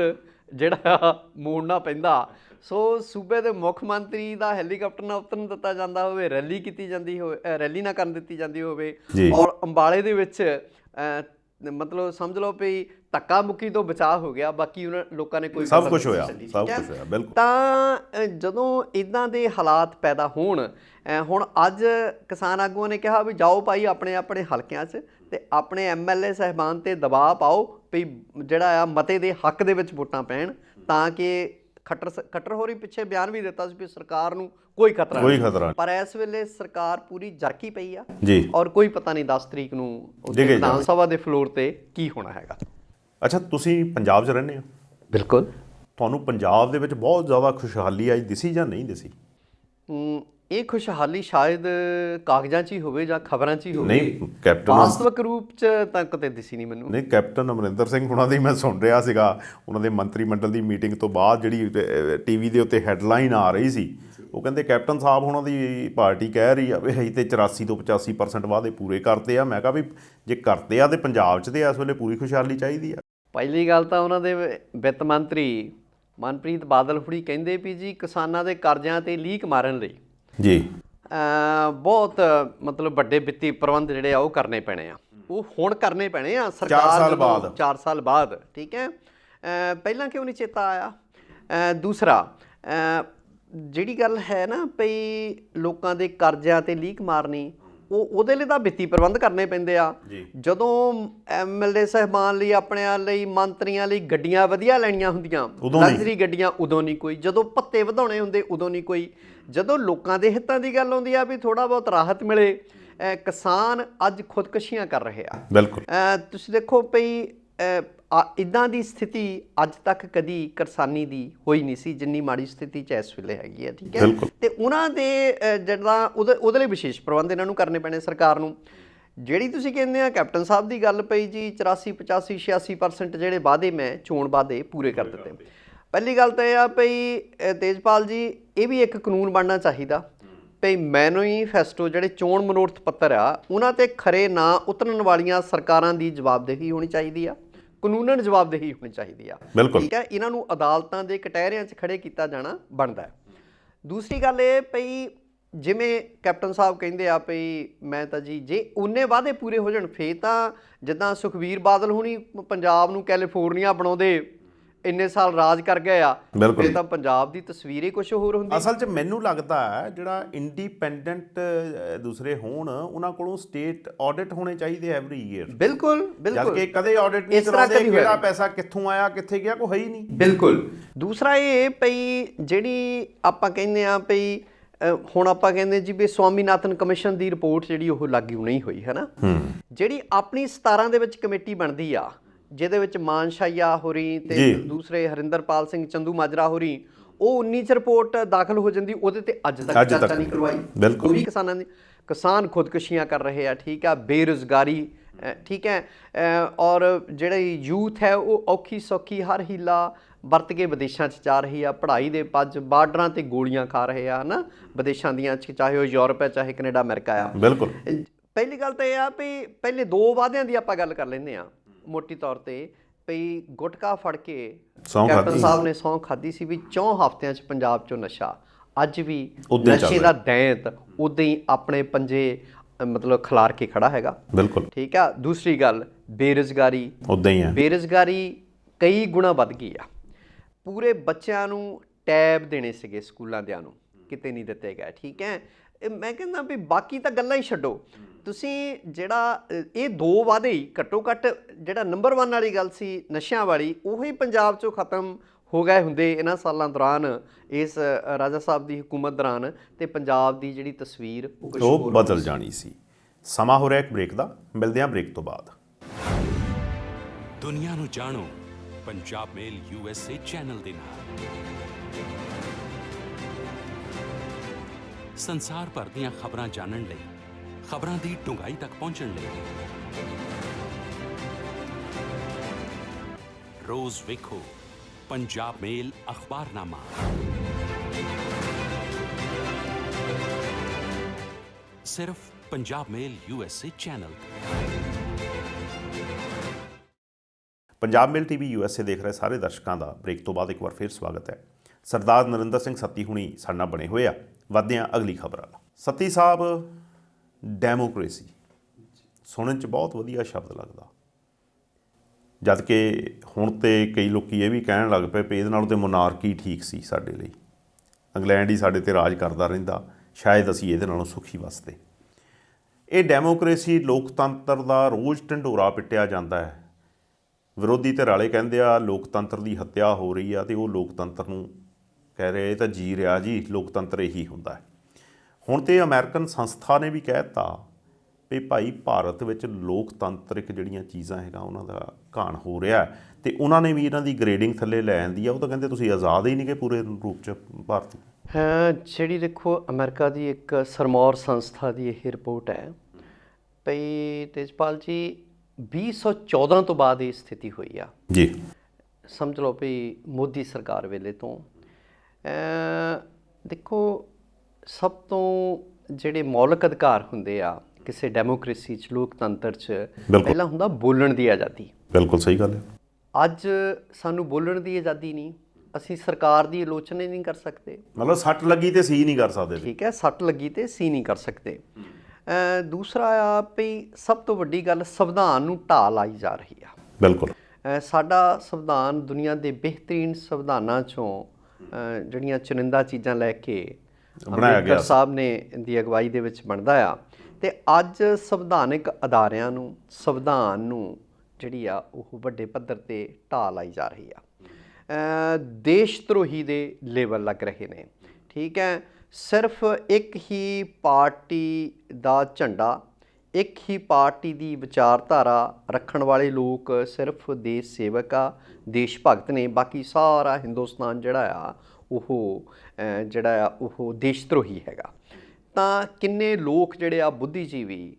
ਜਿਹੜਾ ਮੋੜਨਾ ਪੈਂਦਾ। ਸੋ ਸੂਬੇ ਦੇ ਮੁੱਖ ਮੰਤਰੀ ਦਾ ਹੈਲੀਕਾਪਟਰ ਨਾ ਉਤਰਨ ਦਿੱਤਾ ਜਾਂਦਾ ਹੋਵੇ, ਰੈਲੀ ਕੀਤੀ ਜਾਂਦੀ ਹੋਵੇ, ਰੈਲੀ ਨਾ ਕਰਨ ਦਿੱਤੀ ਜਾਂਦੀ ਹੋਵੇ, ਔਰ ਅੰਬਾਲੇ ਦੇ ਵਿੱਚ ਮਤਲਬ ਸਮਝ ਲਓ ਵੀ ਧੱਕਾ ਮੁੱਕੀ ਤੋਂ ਬਚਾਅ ਹੋ ਗਿਆ, ਬਾਕੀ ਉਹਨਾਂ ਲੋਕਾਂ ਨੇ ਕੋਈ ਸਭ ਕੁਝ ਹੋਇਆ ਬਿਲਕੁਲ। ਤਾਂ ਜਦੋਂ ਇੱਦਾਂ ਦੇ ਹਾਲਾਤ ਪੈਦਾ ਹੋਣ, ਹੁਣ ਅੱਜ ਕਿਸਾਨ ਆਗੂਆਂ ਨੇ ਕਿਹਾ ਵੀ ਜਾਓ ਭਾਈ ਆਪਣੇ ਆਪਣੇ ਹਲਕਿਆਂ 'ਚ ਤੇ ਆਪਣੇ ਐਮਐਲਏ ਸਾਹਿਬਾਨ 'ਤੇ ਦਬਾਅ ਪਾਓ ਵੀ ਜਿਹੜਾ ਆ ਮਤੇ ਦੇ ਹੱਕ ਦੇ ਵਿੱਚ ਵੋਟਾਂ ਪੈਣ, ਤਾਂ ਕਿ ਖੱਟਰ ਹੋਰੀ ਪਿੱਛੇ ਬਿਆਨ ਵੀ ਦਿੱਤਾ ਸੀ ਵੀ ਸਰਕਾਰ ਨੂੰ ਕੋਈ ਖਤਰਾ ਨਹੀਂ, ਪਰ ਇਸ ਵੇਲੇ ਸਰਕਾਰ ਪੂਰੀ ਜਰਕੀ ਪਈ ਆ ਔਰ ਕੋਈ ਪਤਾ ਨਹੀਂ 10 ਤਰੀਕ ਨੂੰ ਵਿਧਾਨ ਸਭਾ ਦੇ ਫਲੋਰ ਤੇ ਕੀ ਹੋਣਾ ਹੈਗਾ। ਅੱਛਾ, ਤੁਸੀਂ ਪੰਜਾਬ 'ਚ ਰਹਿੰਦੇ ਹੋ, ਬਿਲਕੁਲ। ਤੁਹਾਨੂੰ ਪੰਜਾਬ ਦੇ ਵਿੱਚ ਬਹੁਤ ਜ਼ਿਆਦਾ ਖੁਸ਼ਹਾਲੀ ਅੱਜ ਦਿਸੀ ਜਾਂ ਨਹੀਂ ਦਿਸੀ? ਇਹ ਖੁਸ਼ਹਾਲੀ ਸ਼ਾਇਦ ਕਾਗਜ਼ਾਂ 'ਚ ਹੀ ਹੋਵੇ ਜਾਂ ਖਬਰਾਂ 'ਚ ਹੀ ਹੋਵੇ, ਨਹੀਂ, ਕੈਪਟਨ ਵਾਸਤਵਿਕ ਰੂਪ 'ਚ ਤਾਂ ਕਦੇ ਦਿਸੀ ਨਹੀਂ ਮੈਨੂੰ। ਨਹੀਂ, ਕੈਪਟਨ ਅਮਰਿੰਦਰ ਸਿੰਘ ਉਹਨਾਂ ਦੀ ਮੈਂ ਸੁਣ ਰਿਹਾ ਸੀਗਾ, ਉਹਨਾਂ ਦੇ ਮੰਤਰੀ ਮੰਡਲ ਦੀ ਮੀਟਿੰਗ ਤੋਂ ਬਾਅਦ ਜਿਹੜੀ ਟੀਵੀ ਦੇ ਉੱਤੇ ਹੈਡਲਾਈਨ ਆ ਰਹੀ ਸੀ, ਉਹ ਕਹਿੰਦੇ ਕੈਪਟਨ ਸਾਹਿਬ ਉਹਨਾਂ ਦੀ ਪਾਰਟੀ ਕਹਿ ਰਹੀ ਆ ਵੀ ਅਸੀਂ ਤੇ 84 ਤੋਂ 85% ਵਾਅਦੇ ਪੂਰੇ ਕਰਤੇ ਆ। ਮੈਂ ਕਿਹਾ ਵੀ ਜੇ ਕਰਤੇ ਆ ਤੇ ਪੰਜਾਬ 'ਚ ਤੇ ਇਸ ਵੇਲੇ ਪੂਰੀ ਖੁਸ਼ਹਾਲੀ ਚਾਹੀਦੀ ਆ। ਪਹਿਲੀ ਗੱਲ ਤਾਂ ਉਹਨਾਂ ਦੇ ਵਿੱਤ ਮੰਤਰੀ ਮਨਪ੍ਰੀਤ ਬਾਦਲ ਹੁਣੀ ਕਹਿੰਦੇ ਵੀ ਜੀ ਕਿਸਾਨਾਂ ਦੇ ਕਰਜ਼ਿਆਂ ਤੇ ਲੀਕ ਮਾਰਨ ਲਈ ਜੀ ਬਹੁਤ ਮਤਲਬ ਵੱਡੇ ਵਿੱਤੀ ਪ੍ਰਬੰਧ ਜਿਹੜੇ ਆ ਉਹ ਕਰਨੇ ਪੈਣੇ ਆ, ਉਹ ਹੁਣ ਕਰਨੇ ਪੈਣੇ ਆ। 4 ਸਾਲ ਬਾਅਦ 4 ਸਾਲ ਬਾਅਦ, ਠੀਕ ਹੈ। ਪਹਿਲਾਂ ਕਿਉਂ ਨਹੀਂ ਚੇਤਾ ਆਇਆ? ਦੂਸਰਾ, ਜਿਹੜੀ ਗੱਲ ਹੈ ਨਾ ਭਈ ਲੋਕਾਂ ਦੇ ਕਰਜ਼ਿਆਂ ਤੇ ਲੀਕ ਮਾਰਨੀ, ਉਹਦੇ ਲਈ ਤਾਂ ਵਿੱਤੀ ਪ੍ਰਬੰਧ ਕਰਨੇ ਪੈਂਦੇ ਆ। ਜਦੋਂ MLA ਸਾਹਿਬਾਨ ਲਈ, ਆਪਣਿਆਂ ਲਈ, ਮੰਤਰੀਆਂ ਲਈ ਗੱਡੀਆਂ ਵਧੀਆ ਲੈਣੀਆਂ ਹੁੰਦੀਆਂ, ਲਗਜ਼ਰੀ ਗੱਡੀਆਂ, ਉਦੋਂ ਨਹੀਂ ਕੋਈ। ਜਦੋਂ ਭੱਤੇ ਵਧਾਉਣੇ ਹੁੰਦੇ ਉਦੋਂ ਨਹੀਂ ਕੋਈ। ਜਦੋਂ ਲੋਕਾਂ ਦੇ ਹਿੱਤਾਂ ਦੀ ਗੱਲ ਆਉਂਦੀ ਆ ਵੀ ਥੋੜ੍ਹਾ ਬਹੁਤ ਰਾਹਤ ਮਿਲੇ, ਕਿਸਾਨ ਅੱਜ ਖੁਦਕੁਸ਼ੀਆਂ ਕਰ ਰਹੇ ਆ। ਬਿਲਕੁਲ। ਤੁਸੀਂ ਦੇਖੋ ਭਈ ਇੱਦਾਂ ਦੀ ਸਥਿਤੀ ਅੱਜ ਤੱਕ ਕਦੀ ਕਿਸਾਨੀ ਦੀ ਹੋਈ ਨਹੀਂ ਸੀ ਜਿੰਨੀ ਮਾੜੀ ਸਥਿਤੀ 'ਚ ਇਸ ਵੇਲੇ ਹੈਗੀ ਹੈ, ਠੀਕ ਹੈ। ਤੇ ਉਹਨਾਂ ਦੇ ਜਿਹੜਾ ਉਹਦੇ ਲਈ ਵਿਸ਼ੇਸ਼ ਪ੍ਰਬੰਧ ਇਹਨਾਂ ਨੂੰ ਕਰਨੇ ਪੈਣੇ ਸਰਕਾਰ ਨੂੰ। ਜਿਹੜੀ ਤੁਸੀਂ ਕਹਿੰਦੇ ਆ ਕੈਪਟਨ ਸਾਹਿਬ ਦੀ ਗੱਲ ਪਈ ਜੀ, 84 85 86% ਜਿਹੜੇ ਵਾਅਦੇ ਮੈਂ ਚੋਣ ਵਾਅਦੇ ਪੂਰੇ ਕਰ ਦਿੱਤੇ। ਪਹਿਲੀ ਗੱਲ ਤਾਂ ਇਹ ਆ ਭਈ ਤੇਜਪਾਲ ਜੀ, ਇਹ ਵੀ ਇੱਕ ਕਾਨੂੰਨ ਬਣਨਾ ਚਾਹੀਦਾ ਭਈ ਮੈਨੀਫੈਸਟੋ ਜਿਹੜੇ ਚੋਣ ਮਨੋਰਥ ਪੱਤਰ ਆ ਉਹਨਾਂ 'ਤੇ ਖਰੇ ਨਾ ਉਤਰਨ ਵਾਲੀਆਂ ਸਰਕਾਰਾਂ ਦੀ ਜਵਾਬਦੇਹੀ ਹੋਣੀ ਚਾਹੀਦੀ ਆ, ਕਾਨੂੰਨਨ ਜਵਾਬਦੇਹੀ ਹੋਣੀ ਚਾਹੀਦੀ ਆ, ਠੀਕ ਹੈ। ਇਹਨਾਂ ਨੂੰ ਅਦਾਲਤਾਂ ਦੇ ਕਟਹਿਰਿਆਂ 'ਚ ਖੜੇ ਕੀਤਾ ਜਾਣਾ ਬਣਦਾ ਹੈ। ਦੂਸਰੀ ਗੱਲ ਇਹ ਭਈ ਜਿਵੇਂ ਕੈਪਟਨ ਸਾਹਿਬ ਕਹਿੰਦੇ ਆ ਭਈ ਮੈਂ ਤਾਂ ਜੀ ਜੇ ਉਨੇ ਵਾਅਦੇ ਪੂਰੇ ਹੋ ਜਾਣ ਫੇਰ ਤਾਂ ਜਿੱਦਾਂ ਸੁਖਬੀਰ ਬਾਦਲ ਹੁਣੀ ਪੰਜਾਬ ਨੂੰ ਕੈਲੀਫੋਰਨੀਆ ਬਣਾਉਂਦੇ, ਇੰਨੇ ਸਾਲ ਰਾਜ ਕਰ ਗਏ ਆ, ਫਿਰ ਤਾਂ ਪੰਜਾਬ ਦੀ ਤਸਵੀਰ ਹੀ ਕੁਝ ਹੋਰ ਹੁੰਦੀ। ਅਸਲ 'ਚ ਮੈਨੂੰ ਲੱਗਦਾ ਹੈ ਜਿਹੜਾ ਇੰਡੀਪੈਂਡੈਂਟ ਦੂਸਰੇ ਹੋਣ ਉਹਨਾਂ ਕੋਲੋਂ ਸਟੇਟ ਆਡਿਟ ਹੋਣੇ ਚਾਹੀਦੇ ਐਵਰੀ ਈਅਰ। ਬਿਲਕੁਲ ਬਿਲਕੁਲ। ਜਦ ਕਿ ਕਦੇ ਆਡਿਟ ਨਹੀਂ ਕਰਾਉਂਦੇ, ਕਿਹੜਾ ਪੈਸਾ ਕਿੱਥੋਂ ਆਇਆ ਕਿੱਥੇ ਗਿਆ ਕੋਈ ਹੈ ਹੀ ਨਹੀਂ। ਬਿਲਕੁਲ। ਦੂਸਰਾ ਇਹ ਭਈ ਜਿਹੜੀ ਆਪਾਂ ਕਹਿੰਦੇ ਆ ਭਈ ਹੁਣ ਆਪਾਂ ਕਹਿੰਦੇ ਜੀ ਵੀ ਸਵਾਮੀਨਾਥਨ ਕਮਿਸ਼ਨ ਦੀ ਰਿਪੋਰਟ ਜਿਹੜੀ ਉਹ ਲਾਗੂ ਨਹੀਂ ਹੋਈ, ਹੈ ਨਾ। ਜਿਹੜੀ ਆਪਣੀ 17 ਦੇ ਵਿੱਚ ਕਮੇਟੀ ਬਣਦੀ ਆ ਜਿਹਦੇ ਵਿੱਚ ਮਾਨਸ਼ਾਹੀਆ ਹੋਰੀ ਤੇ ਦੂਸਰੇ ਹਰਿੰਦਰਪਾਲ ਸਿੰਘ ਚੰਦੂ ਮਾਜਰਾ ਹੋਰੀ, ਉਹ 19 ਚ ਰਿਪੋਰਟ ਦਾਖਲ ਹੋ ਜਾਂਦੀ, ਉਹਦੇ ਤੇ ਅੱਜ ਤੱਕ ਚਰਚਾ ਨਹੀਂ ਕਰਵਾਈ। ਉਹ ਵੀ ਕਿਸਾਨਾਂ ਦੀ, ਕਿਸਾਨ ਖੁਦਕੁਸ਼ੀਆਂ ਕਰ ਰਹੇ ਆ, ਠੀਕ ਆ, ਬੇਰੁਜ਼ਗਾਰੀ, ਠੀਕ ਹੈ। ਔਰ ਜਿਹੜੇ ਯੂਥ ਹੈ ਉਹ ਔਖੀ ਸੌਖੀ ਹਰ ਹੀਲਾ ਵਰਤ ਕੇ ਵਿਦੇਸ਼ਾਂ 'ਚ ਜਾ ਰਹੀ ਆ, ਪੜ੍ਹਾਈ ਦੇ ਪੱਜ ਬਾਰਡਰਾਂ ਤੇ ਗੋਲੀਆਂ ਖਾ ਰਹੇ ਆ, ਹੈ ਨਾ, ਵਿਦੇਸ਼ਾਂ ਦੀਆਂ, ਚਾਹੇ ਉਹ ਯੂਰਪ ਹੈ ਚਾਹੇ ਕੈਨੇਡਾ ਅਮਰੀਕਾ ਆ। ਬਿਲਕੁਲ। ਪਹਿਲੀ ਗੱਲ ਤਾਂ ਇਹ ਆ ਵੀ ਪਹਿਲੇ 2 ਵਾਅਦਿਆਂ ਦੀ ਆਪਾਂ ਗੱਲ ਕਰ ਲੈਂਦੇ ਆ ਮੋਟੀ ਤੌਰ ਤੇ ਭਈ ਗੁਟਕਾ ਫੜ ਕੇ ਕੈਪਟਨ ਸਾਹਿਬ ਨੇ ਸਹੁੰ ਖਾਧੀ ਸੀ ਵੀ 4 ਹਫ਼ਤਿਆਂ 'ਚ ਪੰਜਾਬ 'ਚੋਂ ਨਸ਼ਾ, ਅੱਜ ਵੀ ਨਸ਼ੇ ਦਾ ਦੈਂਤ ਉੱਦਾਂ ਹੀ ਆਪਣੇ ਪੰਜੇ ਮਤਲਬ ਖਿਲਾਰ ਕੇ ਖੜਾ ਹੈਗਾ। ਬਿਲਕੁਲ, ਠੀਕ ਆ। ਦੂਸਰੀ ਗੱਲ ਬੇਰੁਜ਼ਗਾਰੀ ਉੱਦਾਂ ਹੀ ਹੈ, ਬੇਰੁਜ਼ਗਾਰੀ ਕਈ ਗੁਣਾ ਵੱਧ ਗਈ ਆ। ਪੂਰੇ ਬੱਚਿਆਂ ਨੂੰ ਟੈਬ ਦੇਣੇ ਸੀਗੇ ਸਕੂਲਾਂ ਦਿਆਂ ਨੂੰ, ਕਿਤੇ ਨਹੀਂ ਦਿੱਤੇ ਗਏ, ਠੀਕ ਹੈ। ਮੈਂ ਕਹਿੰਦਾ ਵੀ ਬਾਕੀ ਤਾਂ ਗੱਲਾਂ ਹੀ ਛੱਡੋ, ਤੁਸੀਂ ਜਿਹੜਾ ਇਹ 2 ਵਾਅਦੇ ਹੀ ਘੱਟੋ ਘੱਟ ਜਿਹੜਾ ਨੰਬਰ 1 ਵਾਲੀ ਗੱਲ ਸੀ ਨਸ਼ਿਆਂ ਵਾਲੀ, ਉਹੀ ਪੰਜਾਬ 'ਚੋਂ ਖਤਮ ਹੋ ਗਏ ਹੁੰਦੇ ਇਹਨਾਂ ਸਾਲਾਂ ਦੌਰਾਨ, ਇਸ ਰਾਜਾ ਸਾਹਿਬ ਦੀ ਹਕੂਮਤ ਦੌਰਾਨ, ਤੇ ਪੰਜਾਬ ਦੀ ਜਿਹੜੀ ਤਸਵੀਰ ਉਹ ਬਦਲ ਜਾਣੀ ਸੀ। ਸਮਾਂ ਹੋ ਰਿਹਾ ਇੱਕ ਬ੍ਰੇਕ ਦਾ, ਮਿਲਦੇ ਹਾਂ ਬ੍ਰੇਕ ਤੋਂ ਬਾਅਦ। ਦੁਨੀਆ ਨੂੰ ਜਾਣੋ ਪੰਜਾਬ ਮੇਲ USA ਚੈਨਲ ਦੇ ਨਾਲ। ਸੰਸਾਰ ਭਰ ਦੀਆਂ ਖਬਰਾਂ ਜਾਣਨ ਲਈ, ਖਬਰਾਂ ਦੀ ਡੂੰਘਾਈ ਤੱਕ ਪਹੁੰਚਣ ਲਈ ਰੋਜ਼ ਵੇਖੋ ਪੰਜਾਬ ਮੇਲ ਅਖਬਾਰਨਾਮਾ। ਸਿਰਫ ਪੰਜਾਬ ਮੇਲ USA ਚੈਨਲ ਤੇ। ਪੰਜਾਬ ਮੇਲ TV USA ਦੇਖ ਰਹੇ ਸਾਰੇ ਦਰਸ਼ਕਾਂ ਦਾ ਬ੍ਰੇਕ ਤੋਂ ਬਾਅਦ ਇੱਕ ਵਾਰ ਫਿਰ ਸਵਾਗਤ ਹੈ। ਸਰਦਾਰ ਨਰਿੰਦਰ ਸਿੰਘ ਸੱਤੀ ਹੁਣੀ ਸਾਡੇ ਨਾਲ ਬਣੇ ਹੋਏ ਆ। ਵੱਧਦੇ ਹਾਂ ਅਗਲੀ ਖਬਰ ਵੱਲ। ਸੱਤੀ ਸਾਹਿਬ, ਡੈਮੋਕ੍ਰੇਸੀ ਸੁਣਨ 'ਚ ਬਹੁਤ ਵਧੀਆ ਸ਼ਬਦ ਲੱਗਦਾ, ਜਦ ਕਿ ਹੁਣ ਤੇ ਕਈ ਲੋਕੀ ਇਹ ਵੀ ਕਹਿਣ ਲੱਗ ਪਏ ਵੀ ਇਹਦੇ ਨਾਲੋਂ ਤੇ ਮੋਨਾਰਕੀ ਠੀਕ ਸੀ ਸਾਡੇ ਲਈ, ਇੰਗਲੈਂਡ ਹੀ ਸਾਡੇ ਤੇ ਰਾਜ ਕਰਦਾ ਰਹਿੰਦਾ, ਸ਼ਾਇਦ ਅਸੀਂ ਇਹਦੇ ਨਾਲੋਂ ਸੁਖੀ ਵਸਦੇ। ਇਹ ਡੈਮੋਕ੍ਰੇਸੀ, ਲੋਕਤੰਤਰ ਦਾ ਰੋਜ਼ ਢਿੰਡੋਰਾ ਪਿੱਟਿਆ ਜਾਂਦਾ ਹੈ। ਵਿਰੋਧੀ ਧਿਰ ਵਾਲੇ ਕਹਿੰਦੇ ਆ ਲੋਕਤੰਤਰ ਦੀ ਹੱਤਿਆ ਹੋ ਰਹੀ ਆ, ਤੇ ਉਹ ਲੋਕਤੰਤਰ ਨੂੰ ਕਹਿ ਰਹੇ ਇਹ ਤਾਂ ਜੀ ਰਿਹਾ ਜੀ, ਲੋਕਤੰਤਰ ਇਹੀ ਹੁੰਦਾ ਹੈ। ਹੁਣ ਤੇ ਅਮਰੀਕਨ ਸੰਸਥਾ ਨੇ ਵੀ ਕਹਿ ਦਿੱਤਾ ਵੀ ਭਾਈ ਭਾਰਤ ਵਿੱਚ ਲੋਕਤੰਤਰਿਕ ਜਿਹੜੀਆਂ ਚੀਜ਼ਾਂ ਹੈਗਾ ਉਹਨਾਂ ਦਾ ਘਾਣ ਹੋ ਰਿਹਾ ਤੇ ਉਹਨਾਂ ਨੇ ਵੀ ਇਹਨਾਂ ਦੀ ਗ੍ਰੇਡਿੰਗ ਥੱਲੇ ਲੈ ਆਂਦੀ ਆ। ਉਹ ਤਾਂ ਕਹਿੰਦੇ ਤੁਸੀਂ ਆਜ਼ਾਦ ਹੀ ਨਹੀਂ ਗੇ ਪੂਰੇ ਰੂਪ 'ਚ ਭਾਰਤੀ। ਜਿਹੜੀ ਦੇਖੋ ਅਮਰੀਕਾ ਦੀ ਇੱਕ ਸਰਮੌਰ ਸੰਸਥਾ ਦੀ ਇਹ ਰਿਪੋਰਟ ਹੈ ਭਈ ਤੇਜਪਾਲ ਜੀ 2014 ਤੋਂ ਬਾਅਦ ਇਹ ਸਥਿਤੀ ਹੋਈ ਆ ਜੀ। ਸਮਝ ਲਓ ਵੀ ਮੋਦੀ ਸਰਕਾਰ ਵੇਲੇ ਤੋਂ ਦੇਖੋ ਸਭ ਤੋਂ ਜਿਹੜੇ ਮੌਲਿਕ ਅਧਿਕਾਰ ਹੁੰਦੇ ਆ ਕਿਸੇ ਡੈਮੋਕ੍ਰੇਸੀ 'ਚ ਲੋਕਤੰਤਰ 'ਚ ਪਹਿਲਾਂ ਹੁੰਦਾ ਬੋਲਣ ਦੀ ਆਜ਼ਾਦੀ। ਬਿਲਕੁਲ ਸਹੀ ਗੱਲ ਹੈ। ਅੱਜ ਸਾਨੂੰ ਬੋਲਣ ਦੀ ਆਜ਼ਾਦੀ ਨਹੀਂ, ਅਸੀਂ ਸਰਕਾਰ ਦੀ ਆਲੋਚਨਾ ਹੀ ਨਹੀਂ ਕਰ ਸਕਦੇ। ਮਤਲਬ ਸੱਟ ਲੱਗੀ ਤੇ ਸੀ ਨਹੀਂ ਕਰ ਸਕਦੇ। ਠੀਕ ਹੈ, ਸੱਟ ਲੱਗੀ ਤੇ ਸੀ ਨਹੀਂ ਕਰ ਸਕਦੇ। ਦੂਸਰਾ ਆ ਵੀ ਸਭ ਤੋਂ ਵੱਡੀ ਗੱਲ ਸੰਵਿਧਾਨ ਨੂੰ ਢਾਹ ਲਾਈ ਜਾ ਰਹੀ ਆ। ਬਿਲਕੁਲ। ਸਾਡਾ ਸੰਵਿਧਾਨ ਦੁਨੀਆ ਦੇ ਬਿਹਤਰੀਨ ਸੰਵਿਧਾਨਾਂ 'ਚੋਂ ਜਿਹੜੀਆਂ ਚੁਣਿੰਦਾ ਚੀਜ਼ਾਂ ਲੈ ਕੇ ਅੰਬੇਡਕਰ ਸਾਹਿਬ ਨੇ ਦੀ ਅਗਵਾਈ ਦੇ ਵਿੱਚ ਬਣਦਾ ਆ। ਤੇ ਅੱਜ ਸੰਵਿਧਾਨਿਕ ਅਦਾਰਿਆਂ ਨੂੰ, ਸੰਵਿਧਾਨ ਨੂੰ ਜਿਹੜੀ ਆ ਉਹ ਵੱਡੇ ਪੱਧਰ ਤੇ ਢਾਹ ਲਾਈ ਜਾ ਰਹੀ ਆ। ਦੇਸ਼ ਧਰੋਹੀ ਦੇ ਲੇਬਲ ਲੱਗ ਰਹੇ ਨੇ। ਠੀਕ ਹੈ, ਸਿਰਫ ਇੱਕ ਹੀ ਪਾਰਟੀ ਦਾ ਝੰਡਾ, ਇੱਕ ਹੀ ਪਾਰਟੀ ਦੀ ਵਿਚਾਰਧਾਰਾ ਰੱਖਣ ਵਾਲੇ ਲੋਕ ਸਿਰਫ ਦੇਸ਼ ਸੇਵਕ ਆ, ਦੇਸ਼ ਭਗਤ ਨੇ। ਬਾਕੀ ਸਾਰਾ ਹਿੰਦੁਸਤਾਨ ਜਿਹੜਾ ਆ ਉਹ ਦੇਸ਼ ਧਰੋਹੀ ਹੈਗਾ। ਤਾਂ ਕਿੰਨੇ ਲੋਕ ਜਿਹੜੇ ਆ ਬੁੱਧੀਜੀਵੀ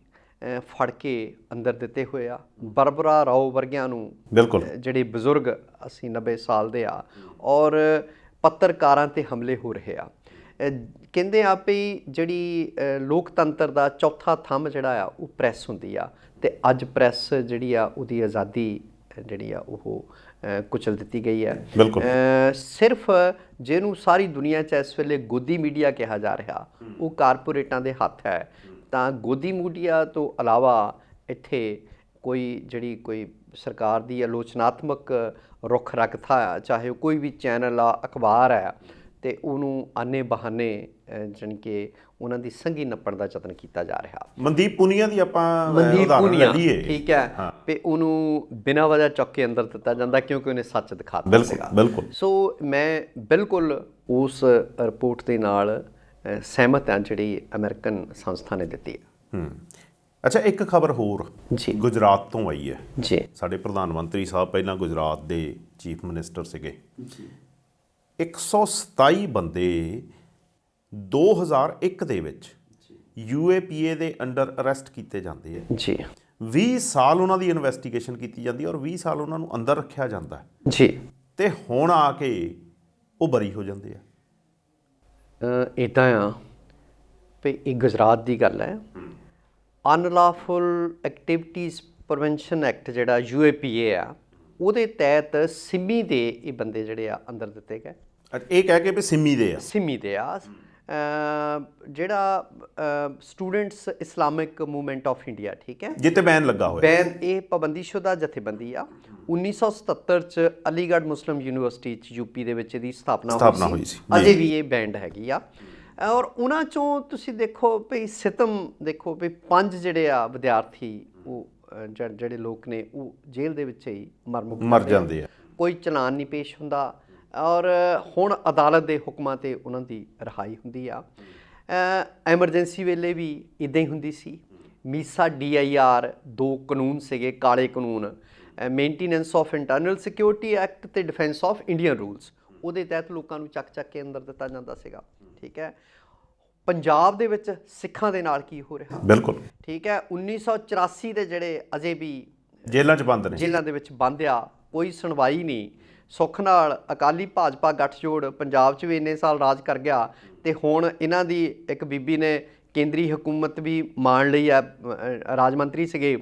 ਫੜ ਕੇ ਅੰਦਰ ਦਿੱਤੇ ਹੋਏ ਆ। ਬਰਬਰਾ ਰਾਓ ਵਰਗਿਆਂ ਨੂੰ, ਬਿਲਕੁਲ, ਜਿਹੜੇ ਬਜ਼ੁਰਗ 80 90 ਸਾਲ ਦੇ ਆ, ਔਰ ਪੱਤਰਕਾਰਾਂ ਤੇ ਹਮਲੇ ਹੋ ਰਹੇ ਆ। ਕਹਿੰਦੇ ਆ ਵੀ ਜਿਹੜੀ ਲੋਕਤੰਤਰ ਦਾ ਚੌਥਾ ਥੰਮ ਜਿਹੜਾ ਆ ਉਹ ਪ੍ਰੈਸ ਹੁੰਦੀ ਆ, ਤੇ ਅੱਜ ਪ੍ਰੈਸ ਜਿਹੜੀ ਆ ਉਹਦੀ ਆਜ਼ਾਦੀ ਜਿਹੜੀ ਆ ਉਹ ਕੁਚਲ ਦਿੱਤੀ ਗਈ ਹੈ। ਸਿਰਫ ਜਿਹਨੂੰ ਸਾਰੀ ਦੁਨੀਆ 'ਚ ਇਸ ਵੇਲੇ ਗੋਦੀ ਮੀਡੀਆ ਕਿਹਾ ਜਾ ਰਿਹਾ ਉਹ ਕਾਰਪੋਰੇਟਾਂ ਦੇ ਹੱਥ ਹੈ। ਤਾਂ ਗੋਦੀ ਮੀਡੀਆ ਤੋਂ ਇਲਾਵਾ ਇੱਥੇ ਕੋਈ ਸਰਕਾਰ ਦੀ ਆਲੋਚਨਾਤਮਕ ਰੁਖ ਰੱਖਦਾ ਆ, ਚਾਹੇ ਉਹ ਕੋਈ ਵੀ ਚੈਨਲ ਆ, ਅਖਬਾਰ ਹੈ, ਤੇ ਉਹਨੂੰ ਆਨੇ ਬਹਾਨੇ ਜਾਣੀ ਕਿ ਉਹਨਾਂ ਦੀ ਸੰਘੀ ਨੱਪਣ ਦਾ ਯਤਨ ਕੀਤਾ ਜਾ ਰਿਹਾ। ਮਨਦੀਪ ਪੁਨੀਆ ਦੀ ਆਪਾਂ ਉਦਾਹਰਨ ਲੈ ਲਈਏ। ਠੀਕ ਹੈ, ਤੇ ਉਹਨੂੰ ਬਿਨਾਂ ਵਜ੍ਹਾ ਚੁੱਕ ਕੇ ਅੰਦਰ ਦਿੱਤਾ ਜਾਂਦਾ ਕਿਉਂਕਿ ਉਹਨੇ ਸੱਚ ਦਿਖਾ ਦਿੱਤਾ ਸੀਗਾ। ਬਿਲਕੁਲ। ਸੋ ਮੈਂ ਬਿਲਕੁਲ ਉਸ ਰਿਪੋਰਟ ਦੇ ਨਾਲ ਸਹਿਮਤ ਹਾਂ ਜਿਹੜੀ ਅਮਰੀਕਨ ਸੰਸਥਾ ਨੇ ਦਿੱਤੀ ਹੈ। ਅੱਛਾ, ਇੱਕ ਖਬਰ ਹੋਰ ਜੀ ਗੁਜਰਾਤ ਤੋਂ ਆਈ ਹੈ ਜੀ। ਸਾਡੇ ਪ੍ਰਧਾਨ ਮੰਤਰੀ ਸਾਹਿਬ ਪਹਿਲਾਂ ਗੁਜਰਾਤ ਦੇ ਚੀਫ ਮਿਨਿਸਟਰ ਸੀਗੇ ਜੀ। 127 ਬੰਦੇ 2001 ਦੇ ਵਿੱਚ UAPA ਦੇ ਅੰਡਰ ਅਰੈਸਟ ਕੀਤੇ ਜਾਂਦੇ ਆ ਜੀ। 20 ਸਾਲ ਉਹਨਾਂ ਦੀ ਇਨਵੈਸਟੀਗੇਸ਼ਨ ਕੀਤੀ ਜਾਂਦੀ ਹੈ ਔਰ 20 ਸਾਲ ਉਹਨਾਂ ਨੂੰ ਅੰਦਰ ਰੱਖਿਆ ਜਾਂਦਾ ਜੀ। ਤੇ ਹੁਣ ਆ ਕੇ ਉਹ ਬਰੀ ਹੋ ਜਾਂਦੇ ਆ। ਇੱਦਾਂ ਆ ਵੀ ਇਹ ਗੁਜਰਾਤ ਦੀ ਗੱਲ ਹੈ। ਅਨਲੌਫੁਲ ਐਕਟੀਵਿਟੀਜ਼ ਪ੍ਰੀਵੈਂਸ਼ਨ ਐਕਟ ਜਿਹੜਾ UAPA ਆ, ਉਹਦੇ ਤਹਿਤ ਸਿੰਮੀ ਦੇ ਇਹ ਬੰਦੇ ਜਿਹੜੇ ਆ ਅੰਦਰ ਦਿੱਤੇ ਗਏ। ਇਹ ਕਹਿ ਕੇ ਵੀ ਸਿੰਮੀ ਦੇ ਆ ਜਿਹੜਾ students Islamic movement of India, ਠੀਕ ਹੈ, ਜਿੱਤੇ ਬੈਨ ਲੱਗਾ ਹੋਇਆ। ਬੈਨ ਇਹ ਪਾਬੰਦੀਸ਼ੁਦਾ ਜਥੇਬੰਦੀ ਆ। 1977 ਚ ਅਲੀਗੜ੍ਹ ਮੁਸਲਿਮ ਯੂਨੀਵਰਸਿਟੀ ਚ UP ਦੇ ਵਿੱਚ ਇਹਦੀ ਸਥਾਪਨਾ ਹੋਈ ਸੀ। ਅਜੇ ਵੀ ਇਹ ਬੈਂਡ ਹੈਗੀ ਆ। ਔਰ ਉਹਨਾਂ ਚੋਂ ਤੁਸੀਂ ਦੇਖੋ ਵੀ ਸਿਤਮ ਦੇਖੋ ਵੀ 5 ਜਿਹੜੇ ਆ ਵਿਦਿਆਰਥੀ ਉਹ ਜਿਹੜੇ ਲੋਕ ਨੇ ਉਹ ਜੇਲ੍ਹ ਦੇ ਵਿੱਚ ਹੀ ਮਰ ਜਾਂਦੇ ਆ। ਕੋਈ ਚਲਾਨ ਨਹੀਂ ਪੇਸ਼ ਹੁੰਦਾ ਔਰ ਹੁਣ ਅਦਾਲਤ ਦੇ ਹੁਕਮਾਂ 'ਤੇ ਉਹਨਾਂ ਦੀ ਰਿਹਾਈ ਹੁੰਦੀ ਆ। ਐਮਰਜੈਂਸੀ ਵੇਲੇ ਵੀ ਇੱਦਾਂ ਹੀ ਹੁੰਦੀ ਸੀ। ਮੀਸਾ DIR 2 ਕਾਨੂੰਨ ਸੀਗੇ, ਕਾਲੇ ਕਾਨੂੰਨ, maintenance of internal security act ਤੇ ਡਿਫੈਂਸ ਆਫ ਇੰਡੀਅਨ ਰੂਲਸ, ਉਹਦੇ ਤਹਿਤ ਲੋਕਾਂ ਨੂੰ ਚੱਕ ਕੇ ਅੰਦਰ ਦਿੱਤਾ ਜਾਂਦਾ ਸੀਗਾ। ਠੀਕ ਹੈ, ਪੰਜਾਬ ਦੇ ਵਿੱਚ ਸਿੱਖਾਂ ਦੇ ਨਾਲ ਕੀ ਹੋ ਰਿਹਾ? ਬਿਲਕੁਲ ਠੀਕ ਹੈ। 1984 ਦੇ ਜਿਹੜੇ ਅਜੇ ਵੀ ਜੇਲ੍ਹਾਂ 'ਚ ਬੰਦ ਨੇ, ਜੇਲ੍ਹਾਂ ਦੇ ਵਿੱਚ ਬੰਦ ਆ, ਕੋਈ ਸੁਣਵਾਈ ਨਹੀਂ। ਸੁੱਖ ਨਾਲ ਅਕਾਲੀ ਭਾਜਪਾ ਗੱਠਜੋੜ ਪੰਜਾਬ 'ਚ ਵੀ ਇੰਨੇ ਸਾਲ ਰਾਜ ਕਰ ਗਿਆ, ਤੇ ਹੁਣ ਇਹਨਾਂ ਦੀ ਇੱਕ ਬੀਬੀ ਨੇ ਕੇਂਦਰੀ ਹਕੂਮਤ ਵੀ ਮਾਣ ਲਈ ਆ, ਰਾਜ ਮੰਤਰੀ ਸੀਗੇ।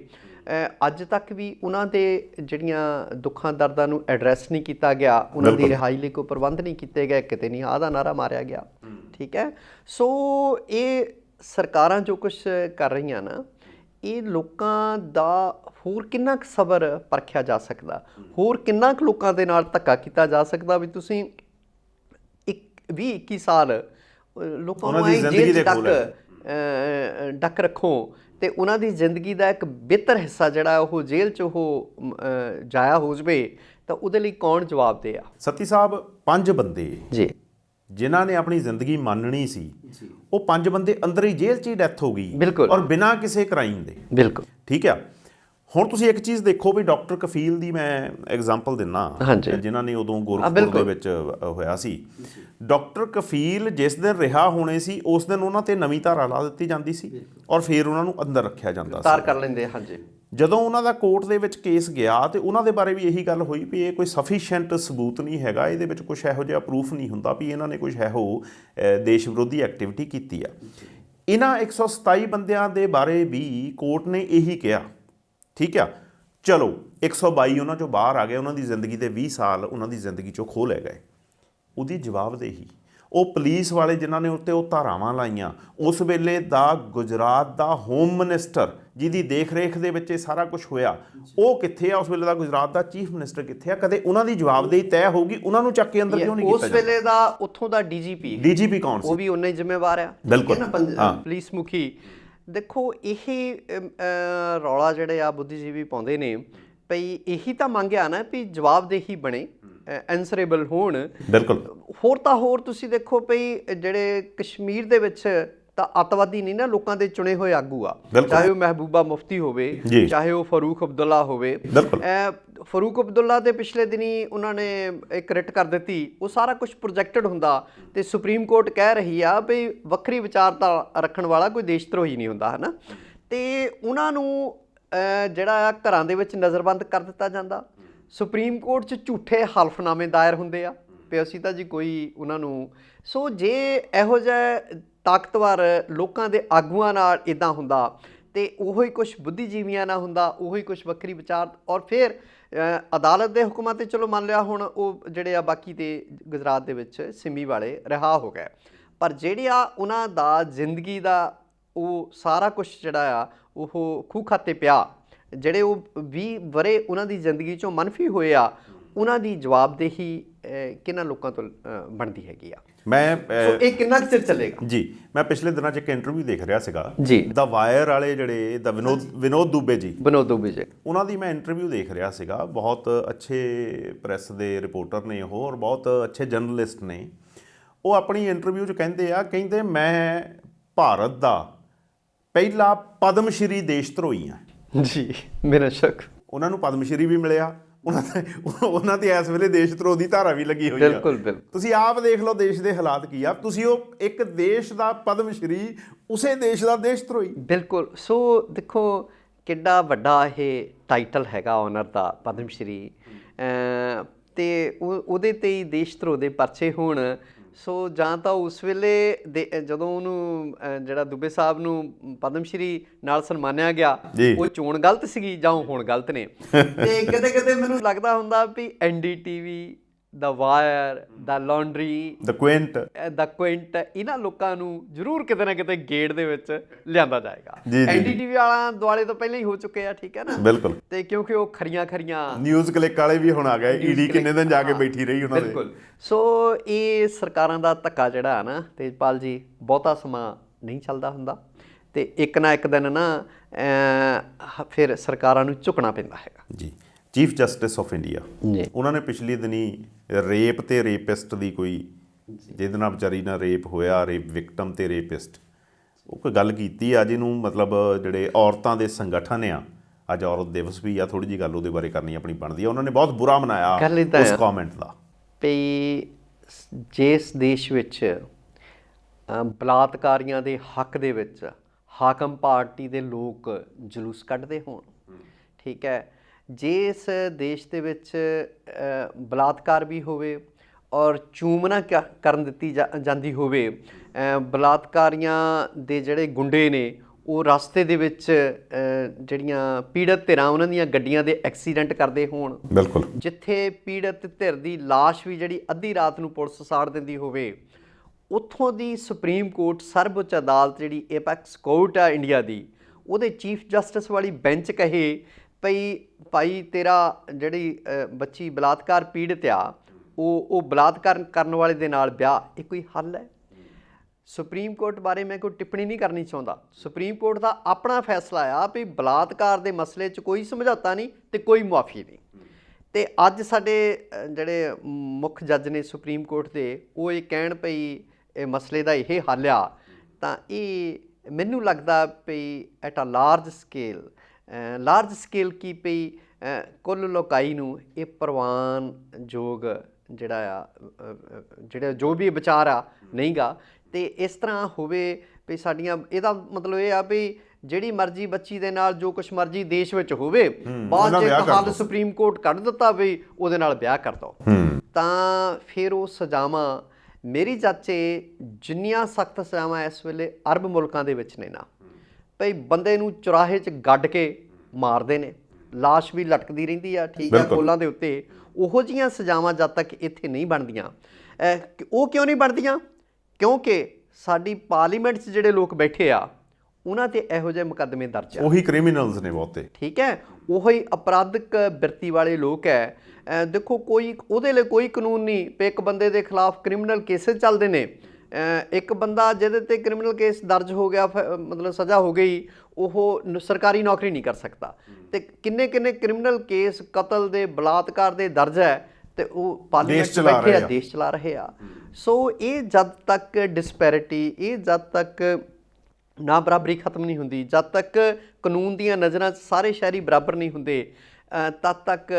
ਅੱਜ ਤੱਕ ਵੀ ਉਹਨਾਂ ਦੇ ਜਿਹੜੀਆਂ ਦੁੱਖਾਂ ਦਰਦਾਂ ਨੂੰ ਐਡਰੈਸ ਨਹੀਂ ਕੀਤਾ ਗਿਆ, ਉਹਨਾਂ ਦੀ ਰਿਹਾਈ ਲਈ ਕੋਈ ਪ੍ਰਬੰਧ ਨਹੀਂ ਕੀਤੇ ਗਏ, ਕਿਤੇ ਨਹੀਂ ਆਹ ਦਾ ਨਾਰਾ ਮਾਰਿਆ ਗਿਆ। ਠੀਕ ਹੈ। ਸੋ ਇਹ ਸਰਕਾਰਾਂ ਜੋ ਕੁਛ ਕਰ ਰਹੀਆਂ ਨਾ, ਇਹ ਲੋਕਾਂ ਦਾ ਹੋਰ ਕਿੰਨਾ ਕੁ ਸਬਰ ਪਰਖਿਆ ਜਾ ਸਕਦਾ, ਹੋਰ ਕਿੰਨਾ ਕੁ ਲੋਕਾਂ ਦੇ ਨਾਲ ਧੱਕਾ ਕੀਤਾ ਜਾ ਸਕਦਾ ਵੀ ਤੁਸੀਂ 20-21 ਸਾਲ ਲੋਕਾਂ ਨੂੰ ਜੇਲ੍ਹ 'ਚ ਡੱਕ ਰੱਖੋ ਤੇ ਉਹਨਾਂ ਦੀ ਜ਼ਿੰਦਗੀ ਦਾ ਇੱਕ ਬਿਹਤਰ ਹਿੱਸਾ ਜਿਹੜਾ ਉਹ ਜੇਲ੍ਹ 'ਚ ਉਹ ਜਾਇਆ ਹੋ ਜਾਵੇ, ਤਾਂ ਉਹਦੇ ਲਈ ਕੌਣ ਜਵਾਬਦੇਹ ਆ? ਸੱਤੀ ਸਾਹਿਬ 5 ਬੰਦੇ ਜੀ ਜਿਨ੍ਹਾਂ ਨੇ ਆਪਣੀ ਜ਼ਿੰਦਗੀ ਮੰਨਣੀ ਸੀ, ਉਹ 5 ਬੰਦੇ ਅੰਦਰ ਹੀ ਜੇਲ੍ਹ 'ਚ ਹੀ ਡੈਥ ਹੋ ਗਈ ਬਿਲਕੁਲ। ਔਰ ਬਿਨਾਂ ਕਿਸੇ ਕ੍ਰਾਈਮ ਦੇ। ਬਿਲਕੁਲ ਠੀਕ ਆ। ਹੁਣ ਤੁਸੀਂ ਇੱਕ ਚੀਜ਼ ਦੇਖੋ ਵੀ ਡਾਕਟਰ ਕਫੀਲ ਦੀ ਮੈਂ ਐਗਜ਼ਾਮਪਲ ਦਿੰਨਾ, ਹਾਂਜੀ। ਜਿਨ੍ਹਾਂ ਨੇ ਉਦੋਂ ਗੋਰਖਪੁਰ ਦੇ ਵਿੱਚ ਹੋਇਆ ਸੀ। ਡਾਕਟਰ ਕਫੀਲ ਜਿਸ ਦਿਨ ਰਿਹਾ ਹੋਣੇ ਸੀ ਉਸ ਦਿਨ ਉਹਨਾਂ ਤੇ ਨਵੀਂ ਧਾਰਾ ਲਾ ਦਿੱਤੀ ਜਾਂਦੀ ਸੀ ਔਰ ਫਿਰ ਉਹਨਾਂ ਨੂੰ ਅੰਦਰ ਰੱਖਿਆ ਜਾਂਦਾ ਤਾਰ ਸੀ। ਕਰ ਲੈਂਦੇ। ਹਾਂਜੀ। ਜਦੋਂ ਉਹਨਾਂ ਦਾ ਕੋਰਟ ਦੇ ਵਿੱਚ ਕੇਸ ਗਿਆ ਤੇ ਉਹਨਾਂ ਦੇ ਬਾਰੇ ਵੀ ਇਹੀ ਗੱਲ ਹੋਈ ਵੀ ਇਹ ਕੋਈ ਸਫੀਸ਼ੀਐਂਟ ਸਬੂਤ ਨਹੀਂ ਹੈਗਾ, ਇਹਦੇ ਵਿੱਚ ਕੁਝ ਇਹੋ ਜਿਹਾ ਪ੍ਰੂਫ ਨਹੀਂ ਹੁੰਦਾ ਵੀ ਇਹਨਾਂ ਨੇ ਕੁਝ ਇਹੋ ਦੇਸ਼ ਵਿਰੋਧੀ ਐਕਟੀਵਿਟੀ ਕੀਤੀ ਆ। ਇਹਨਾਂ 127 ਬੰਦਿਆਂ ਦੇ ਬਾਰੇ ਵੀ ਕੋਰਟ ਨੇ ਇਹੀ ਕਿਹਾ। ਠੀਕ ਆ, ਚਲੋ 122 ਉਹਨਾਂ 'ਚੋਂ ਬਾਹਰ ਆ ਗਏ, ਉਹਨਾਂ ਦੀ ਜ਼ਿੰਦਗੀ ਦੇ 20 ਸਾਲ ਉਹਨਾਂ ਦੀ ਜ਼ਿੰਦਗੀ 'ਚੋਂ ਖੋਹ ਲੈ ਗਏ। ਉਹਦੀ ਜਵਾਬਦੇਹੀ ਉਹ ਪੁਲਿਸ ਵਾਲੇ ਜਿਨ੍ਹਾਂ ਨੇ ਉੱਤੇ ਉਹ ਧਾਰਾਵਾਂ ਲਾਈਆਂ, ਉਸ ਵੇਲੇ ਦਾ ਗੁਜਰਾਤ ਦਾ ਹੋਮ ਮਿਨਿਸਟਰ ਜਿਹਦੀ ਦੇਖ ਰੇਖ ਦੇ ਵਿੱਚ ਇਹ ਸਾਰਾ ਕੁਝ ਹੋਇਆ, ਉਹ ਕਿੱਥੇ ਆ? ਉਸ ਵੇਲੇ ਦਾ ਗੁਜਰਾਤ ਦਾ ਚੀਫ ਮਿਨਿਸਟਰ ਕਿੱਥੇ ਆ? ਕਦੇ ਉਹਨਾਂ ਦੀ ਜਵਾਬਦੇਹੀ ਤੈਅ ਹੋਊਗੀ, ਉਹਨਾਂ ਨੂੰ ਚੱਕ ਕੇ ਅੰਦਰ ਕਿਉਂ ਨਹੀਂ ਕੀਤਾ ਜਾਂਦਾ? ਉਸ ਵੇਲੇ ਦਾ ਉੱਥੋਂ ਦਾ ਡੀਜੀਪੀ ਕੌਣ ਸੀ? ਉਹ ਵੀ ਉਨਾ ਹੀ ਜ਼ਿੰਮੇਵਾਰ ਆ। ਬਿਲਕੁਲ। ਪੁਲਿਸ ਮੁਖੀ। ਦੇਖੋ ਇਹ ਰੌਲਾ ਜਿਹੜੇ ਆ ਬੁੱਧੀਜੀਵੀ ਪਾਉਂਦੇ ਨੇ ਭਈ ਇਹੀ ਤਾਂ ਮੰਗਿਆ ਨਾ ਵੀ ਜਵਾਬਦੇਹੀ ਬਣੇ, ਐਂਸਰੇਬਲ ਹੋਣ। ਬਿਲਕੁਲ। ਹੋਰ ਤਾਂ ਹੋਰ ਤੁਸੀਂ ਦੇਖੋ ਭਈ ਜਿਹੜੇ ਕਸ਼ਮੀਰ ਦੇ ਵਿੱਚ ਤਾਂ ਅੱਤਵਾਦੀ ਨਹੀਂ ਨਾ, ਲੋਕਾਂ ਦੇ ਚੁਣੇ ਹੋਏ ਆਗੂ ਆ, ਚਾਹੇ ਉਹ ਮਹਿਬੂਬਾ ਮੁਫਤੀ ਹੋਵੇ, ਚਾਹੇ ਉਹ ਫਾਰੂਕ ਅਬਦੁੱਲਾ ਹੋਵੇ। ਫਾਰੂਕ ਅਬਦੁੱਲਾ ਦੇ ਪਿਛਲੇ ਦਿਨੀ ਉਹਨਾਂ ਨੇ ਇੱਕ ਰਿਟ ਕਰ ਦਿੱਤੀ, ਉਹ ਸਾਰਾ ਕੁਝ ਪ੍ਰੋਜੈਕਟਡ ਹੁੰਦਾ ਤੇ ਸੁਪਰੀਮ ਕੋਰਟ ਕਹਿ ਰਹੀ ਆ ਵੀ ਵੱਖਰੀ ਵਿਚਾਰਤਾ ਰੱਖਣ ਵਾਲਾ ਕੋਈ ਦੇਸ਼ ਧਰੋਹੀ ਨਹੀਂ ਹੁੰਦਾ, ਹੈ ਨਾ। ਤੇ ਉਹਨਾਂ ਨੂੰ ਜਿਹੜਾ ਘਰਾਂ ਦੇ ਵਿੱਚ ਨਜ਼ਰਬੰਦ ਕਰ ਦਿੱਤਾ ਜਾਂਦਾ। ਸੁਪਰੀਮ ਕੋਰਟ 'ਚ ਝੂਠੇ ਹਲਫਨਾਮੇ ਦਾਇਰ ਹੁੰਦੇ ਆ ਵੀ ਅਸੀਂ ਤਾਂ ਜੀ ਕੋਈ ਉਹਨਾਂ ਨੂੰ। ਸੋ ਜੇ ਇਹੋ ਜਿਹਾ ਤਾਕਤਵਰ ਲੋਕਾਂ ਦੇ ਆਗੂਆਂ ਨਾਲ ਇੱਦਾਂ ਹੁੰਦਾ ਤੇ ਉਹੀ ਕੁਛ ਬੁੱਧੀਜੀਵੀਆਂ ਨਾਲ ਹੁੰਦਾ, ਉਹੀ ਕੁਛ ਵੱਖਰੀ ਵਿਚਾਰ। ਔਰ ਫਿਰ ਅਦਾਲਤ ਦੇ ਹੁਕਮਾਂ ਤੇ ਚਲੋ ਮੰਨ ਲਿਆ ਹੁਣ ਉਹ ਜਿਹੜੇ ਆ ਬਾਕੀ ਤੇ ਗੁਜਰਾਤ ਦੇ ਵਿੱਚ ਸਿੰਮੀ ਵਾਲੇ ਰਿਹਾ ਹੋ ਗਏ, ਪਰ ਜਿਹੜੇ ਆ ਉਹਨਾਂ ਦਾ ਜ਼ਿੰਦਗੀ ਦਾ ਉਹ ਸਾਰਾ ਕੁਛ ਜਿਹੜਾ ਆ ਉਹ ਖੂਹ ਖਾਤੇ ਪਿਆ। ਜਿਹੜੇ ਉਹ 20 ਵਰੇ ਉਹਨਾਂ ਦੀ ਜ਼ਿੰਦਗੀ 'ਚੋਂ ਮਨਫੀ ਹੋਏ ਆ, ਉਹਨਾਂ ਦੀ ਜਵਾਬਦੇਹੀ ਕਿਹਨਾਂ ਲੋਕਾਂ ਤੋਂ ਬਣਦੀ ਹੈਗੀ ਆ। ਇਹ ਕਿੰਨਾ ਚਿਰ ਚੱਲੇਗਾ ਜੀ? ਮੈਂ ਪਿਛਲੇ ਦਿਨਾਂ 'ਚ ਇੱਕ ਇੰਟਰਵਿਊ ਦੇਖ ਰਿਹਾ ਸੀਗਾ ਜੀ, ਦਾ ਵਾਇਰ ਵਾਲੇ ਜਿਹੜੇ ਦਾ ਵਿਨੋਦ ਦੁਬੇ ਜੀ, ਉਹਨਾਂ ਦੀ ਮੈਂ ਇੰਟਰਵਿਊ ਦੇਖ ਰਿਹਾ ਸੀਗਾ। ਬਹੁਤ ਅੱਛੇ ਪ੍ਰੈਸ ਦੇ ਰਿਪੋਰਟਰ ਨੇ ਉਹ, ਔਰ ਬਹੁਤ ਅੱਛੇ ਜਰਨਲਿਸਟ ਨੇ। ਉਹ ਆਪਣੀ ਇੰਟਰਵਿਊ 'ਚ ਕਹਿੰਦੇ ਮੈਂ ਭਾਰਤ ਦਾ ਪਹਿਲਾ ਪਦਮ ਸ਼੍ਰੀ ਦੇਸ਼ ਧਰੋਹੀ ਹਾਂ ਜੀ। ਬਿਨਾਂ ਸ਼ੱਕ ਉਹਨਾਂ ਨੂੰ ਪਦਮ ਸ਼੍ਰੀ ਵੀ ਮਿਲਿਆ, ਉਹਨਾਂ ਤੇ ਇਸ ਵੇਲੇ ਦੇਸ਼ ਧਰੋਹ ਦੀ ਧਾਰਾ ਵੀ ਲੱਗੀ ਹੋਈ ਆ। ਬਿਲਕੁਲ। ਤੁਸੀਂ ਆਪ ਦੇਖ ਲਓ ਦੇਸ਼ ਦੇ ਹਾਲਾਤ ਕੀ ਆ। ਤੁਸੀਂ ਉਹ ਇੱਕ ਦੇਸ਼ ਦਾ ਪਦਮ ਸ਼੍ਰੀ, ਉਸੇ ਦੇਸ਼ ਦਾ ਦੇਸ਼ ਧਰੋਹੀ। ਬਿਲਕੁਲ। ਸੋ ਦੇਖੋ ਕਿੱਡਾ ਵੱਡਾ ਇਹ ਟਾਈਟਲ ਹੈਗਾ ਓਨਰ ਦਾ, ਪਦਮ ਸ਼੍ਰੀ, ਤੇ ਉਹਦੇ ਤੇ ਹੀ ਦੇਸ਼ ਧਰੋਹ ਦੇ ਪਰਚੇ ਹੋਣ। ਸੋ ਜਾਂ ਤਾਂ ਉਸ ਵੇਲੇ ਜਦੋਂ ਉਹਨੂੰ ਜਿਹੜਾ ਦੁਬੇ ਸਾਹਿਬ ਨੂੰ ਪਦਮ ਸ਼੍ਰੀ ਨਾਲ ਸਨਮਾਨਿਆ ਗਿਆ, ਉਹ ਚੋਣ ਗਲਤ ਸੀਗੀ ਜਾਂ ਉਹ ਹੁਣ ਗਲਤ ਨੇ। ਤੇ ਕਿਤੇ ਕਿਤੇ ਮੈਨੂੰ ਲੱਗਦਾ ਹੁੰਦਾ ਵੀ NDTV, ਦਾ ਵਾਇਰ, ਦਾ ਲਾਂਡਰੀ, ਦਾ ਕੁਇੰਟ, ਇਹਨਾਂ ਲੋਕਾਂ ਨੂੰ ਜ਼ਰੂਰ ਕਿਤੇ ਨਾ ਕਿਤੇ ਗੇੜ ਦੇ ਵਿੱਚ ਲਿਆਂਦਾ ਜਾਏਗਾ। NDTV ਵਾਲਾ ਦੁਆਲੇ ਤੋਂ ਪਹਿਲਾਂ ਹੀ ਹੋ ਚੁੱਕੇ ਆ, ਠੀਕ ਹੈ ਨਾ। ਬਿਲਕੁਲ। ਤੇ ਕਿਉਂਕਿ ਉਹ ਖਰੀਆਂ ਨਿਊਜ਼ ਕਲਿੱਕ ਵਾਲੇ ਵੀ ਹੁਣ ਆ ਗਏ, ਈਡੀ ਕਿੰਨੇ ਦਿਨ ਜਾ ਕੇ ਬੈਠੀ ਰਹੀ ਉਹਨਾਂ ਦੇ। ਬਿਲਕੁਲ। ਸੋ ਇਹ ਸਰਕਾਰਾਂ ਦਾ ਧੱਕਾ ਜਿਹੜਾ ਹੈ ਨਾ ਤੇਜਪਾਲ ਜੀ, ਬਹੁਤਾ ਸਮਾਂ ਨਹੀਂ ਚੱਲਦਾ ਹੁੰਦਾ ਤੇ ਇੱਕ ਨਾ ਇੱਕ ਦਿਨ ਨਾ ਫਿਰ ਸਰਕਾਰਾਂ ਨੂੰ ਝੁਕਣਾ ਪੈਂਦਾ ਹੈਗਾ ਜੀ। ਚੀਫ ਜਸਟਿਸ ਆਫ ਇੰਡੀਆ ਉਹਨਾਂ ਨੇ ਪਿਛਲੇ ਦਿਨੀ ਰੇਪ ਤੇ ਰੇਪਿਸਟ ਦੀ ਕੋਈ, ਜਿਹਦੇ ਨਾਲ ਵਿਚਾਰੀ ਨਾਲ ਰੇਪ ਹੋਇਆ, ਰੇਪ ਵਿਕਟਮ ਤੇ ਰੇਪਿਸਟ, ਉਹ ਕੋਈ ਗੱਲ ਕੀਤੀ ਆ ਜਿਹਨੂੰ ਮਤਲਬ ਜਿਹੜੇ ਔਰਤਾਂ ਦੇ ਸੰਗਠਨ ਆ, ਅੱਜ ਔਰਤ ਦਿਵਸ ਵੀ ਆ, ਥੋੜ੍ਹੀ ਜਿਹੀ ਗੱਲ ਉਹਦੇ ਬਾਰੇ ਕਰਨੀ ਆਪਣੀ ਬਣਦੀ ਆ। ਉਹਨਾਂ ਨੇ ਬਹੁਤ ਬੁਰਾ ਮਨਾਇਆ ਉਸ ਕਮੈਂਟ ਦਾ ਵੀ ਜਿਸ ਦੇਸ਼ ਵਿੱਚ ਬਲਾਤਕਾਰੀਆਂ ਦੇ ਹੱਕ ਦੇ ਵਿੱਚ ਹਾਕਮ ਪਾਰਟੀ ਦੇ ਲੋਕ ਜਲੂਸ ਕੱਢਦੇ ਹੋਣ, ਠੀਕ ਹੈ, ਜਿਸ ਦੇਸ਼ ਦੇ ਵਿੱਚ ਬਲਾਤਕਾਰ ਵੀ ਹੋਵੇ ਔਰ ਚੂਮਨਾ ਕਰਨ ਦਿੱਤੀ ਜਾਂਦੀ ਹੋਵੇ, ਬਲਾਤਕਾਰੀਆਂ ਦੇ ਜਿਹੜੇ ਗੁੰਡੇ ਨੇ ਉਹ ਰਸਤੇ ਦੇ ਵਿੱਚ ਜਿਹੜੀਆਂ ਪੀੜਤ ਧਿਰਾਂ ਉਹਨਾਂ ਦੀਆਂ ਗੱਡੀਆਂ ਦੇ ਐਕਸੀਡੈਂਟ ਕਰਦੇ ਹੋਣ, ਬਿਲਕੁਲ, ਜਿੱਥੇ ਪੀੜਤ ਧਿਰ ਦੀ ਲਾਸ਼ ਵੀ ਜਿਹੜੀ ਅੱਧੀ ਰਾਤ ਨੂੰ ਪੁਲਿਸ ਸਾੜ ਦਿੰਦੀ ਹੋਵੇ, ਉੱਥੋਂ ਦੀ ਸੁਪਰੀਮ ਕੋਰਟ, ਸਰਵਉੱਚ ਅਦਾਲਤ ਜਿਹੜੀ ਏਪੈਕਸ ਕੋਰਟ ਆ ਇੰਡੀਆ ਦੀ, ਉਹਦੇ ਚੀਫ ਜਸਟਿਸ ਵਾਲੀ ਬੈਂਚ ਕਹੇ ਭਾਈ ਤੇਰਾ ਜਿਹੜੀ ਬੱਚੀ ਬਲਾਤਕਾਰ ਪੀੜਤ ਆ, ਉਹ ਬਲਾਤਕਾਰ ਕਰਨ ਵਾਲੇ ਦੇ ਨਾਲ ਵਿਆਹ, ਇਹ ਕੋਈ ਹੱਲ ਹੈ? ਸੁਪਰੀਮ ਕੋਰਟ ਬਾਰੇ ਮੈਂ ਕੋਈ ਟਿੱਪਣੀ ਨਹੀਂ ਕਰਨੀ ਚਾਹੁੰਦਾ। ਸੁਪਰੀਮ ਕੋਰਟ ਦਾ ਆਪਣਾ ਫੈਸਲਾ ਆ ਵੀ ਬਲਾਤਕਾਰ ਦੇ ਮਸਲੇ 'ਚ ਕੋਈ ਸਮਝੌਤਾ ਨਹੀਂ ਤੇ ਕੋਈ ਮੁਆਫੀ ਨਹੀਂ। ਤੇ ਅੱਜ ਸਾਡੇ ਜਿਹੜੇ ਮੁੱਖ ਜੱਜ ਨੇ ਸੁਪਰੀਮ ਕੋਰਟ ਦੇ, ਉਹ ਇਹ ਕਹਿਣ ਭਈ ਇਹ ਮਸਲੇ ਦਾ ਇਹ ਹੱਲ ਆ, ਤਾਂ ਇਹ ਮੈਨੂੰ ਲੱਗਦਾ ਵੀ ਐਟ ਅ ਲਾਰਜ ਸਕੇਲ ਕੀ ਪਈ ਕੁੱਲ ਲੋਕਾਈ ਨੂੰ ਇਹ ਪ੍ਰਵਾਨਯੋਗ ਜਿਹੜਾ ਜੋ ਵੀ ਵਿਚਾਰ ਆ ਨਹੀਂ ਗਾ। ਅਤੇ ਇਸ ਤਰ੍ਹਾਂ ਹੋਵੇ ਵੀ ਸਾਡੀਆਂ, ਇਹਦਾ ਮਤਲਬ ਇਹ ਆ ਵੀ ਜਿਹੜੀ ਮਰਜ਼ੀ ਬੱਚੀ ਦੇ ਨਾਲ ਜੋ ਕੁਛ ਮਰਜ਼ੀ ਦੇਸ਼ ਵਿੱਚ ਹੋਵੇ, ਬਾਅਦ 'ਚ ਇੱਕ ਹੱਲ ਸੁਪਰੀਮ ਕੋਰਟ ਕੱਢ ਦਿੱਤਾ ਵੀ ਉਹਦੇ ਨਾਲ ਵਿਆਹ ਕਰ ਦਿਓ, ਤਾਂ ਫਿਰ ਉਹ ਸਜ਼ਾਵਾਂ ਮੇਰੀ ਜਾਚੇ ਜਿੰਨੀਆਂ ਸਖਤ ਸਜ਼ਾਵਾਂ ਇਸ ਵੇਲੇ ਅਰਬ ਮੁਲਕਾਂ ਦੇ ਵਿੱਚ ਨੇ ਨਾ, ਭਈ ਬੰਦੇ ਨੂੰ ਚੁਰਾਹੇ 'ਚ ਗੱਡ ਕੇ ਮਾਰਦੇ ਨੇ, ਲਾਸ਼ ਵੀ ਲਟਕਦੀ ਰਹਿੰਦੀ ਆ, ਠੀਕ ਆ, ਕੋਲਾਂ ਦੇ ਉੱਤੇ, ਉਹੋ ਜਿਹੀਆਂ ਸਜ਼ਾਵਾਂ ਜਦ ਤੱਕ ਇੱਥੇ ਨਹੀਂ ਬਣਦੀਆਂ। ਉਹ ਕਿਉਂ ਨਹੀਂ ਬਣਦੀਆਂ? ਕਿਉਂਕਿ ਸਾਡੀ ਪਾਰਲੀਮੈਂਟ 'ਚ ਜਿਹੜੇ ਲੋਕ ਬੈਠੇ ਆ ਉਹਨਾਂ 'ਤੇ ਇਹੋ ਜਿਹੇ ਮੁਕੱਦਮੇ ਦਰਜ ਆ, ਉਹੀ ਕ੍ਰਿਮੀਨਲਸ ਨੇ ਬਹੁਤੇ, ਠੀਕ ਹੈ, ਉਹੀ ਅਪਰਾਧਿਕ ਬਿਰਤੀ ਵਾਲੇ ਲੋਕ ਹੈ। ਦੇਖੋ ਕੋਈ ਉਹਦੇ ਲਈ ਕੋਈ ਕਾਨੂੰਨ ਨਹੀਂ ਵੀ ਇੱਕ ਬੰਦੇ ਦੇ ਖਿਲਾਫ ਕ੍ਰਿਮੀਨਲ ਕੇਸਿਸ ਚੱਲਦੇ ਨੇ, ਇੱਕ ਬੰਦਾ ਜਿਹਦੇ 'ਤੇ ਕ੍ਰਿਮੀਨਲ ਕੇਸ ਦਰਜ ਹੋ ਗਿਆ, ਮਤਲਬ ਸਜ਼ਾ ਹੋ ਗਈ, ਉਹ ਸਰਕਾਰੀ ਨੌਕਰੀ ਨਹੀਂ ਕਰ ਸਕਦਾ। ਅਤੇ ਕਿੰਨੇ ਕ੍ਰਿਮੀਨਲ ਕੇਸ ਕਤਲ ਦੇ, ਬਲਾਤਕਾਰ ਦੇ ਦਰਜ ਹੈ, ਅਤੇ ਉਹ ਪਾਰਲੀਮੈਂਟ 'ਚ ਬੈਠੇ ਆ, ਦੇਸ਼ ਚਲਾ ਰਹੇ ਆ। ਸੋ ਇਹ ਜਦ ਤੱਕ ਡਿਸਪੈਰਿਟੀ, ਇਹ ਜਦ ਤੱਕ ਨਾ ਬਰਾਬਰੀ ਖਤਮ ਨਹੀਂ ਹੁੰਦੀ, ਜਦ ਤੱਕ ਕਾਨੂੰਨ ਦੀਆਂ ਨਜ਼ਰਾਂ 'ਚ ਸਾਰੇ ਸ਼ਹਿਰੀ ਬਰਾਬਰ ਨਹੀਂ ਹੁੰਦੇ, ਤਦ ਤੱਕ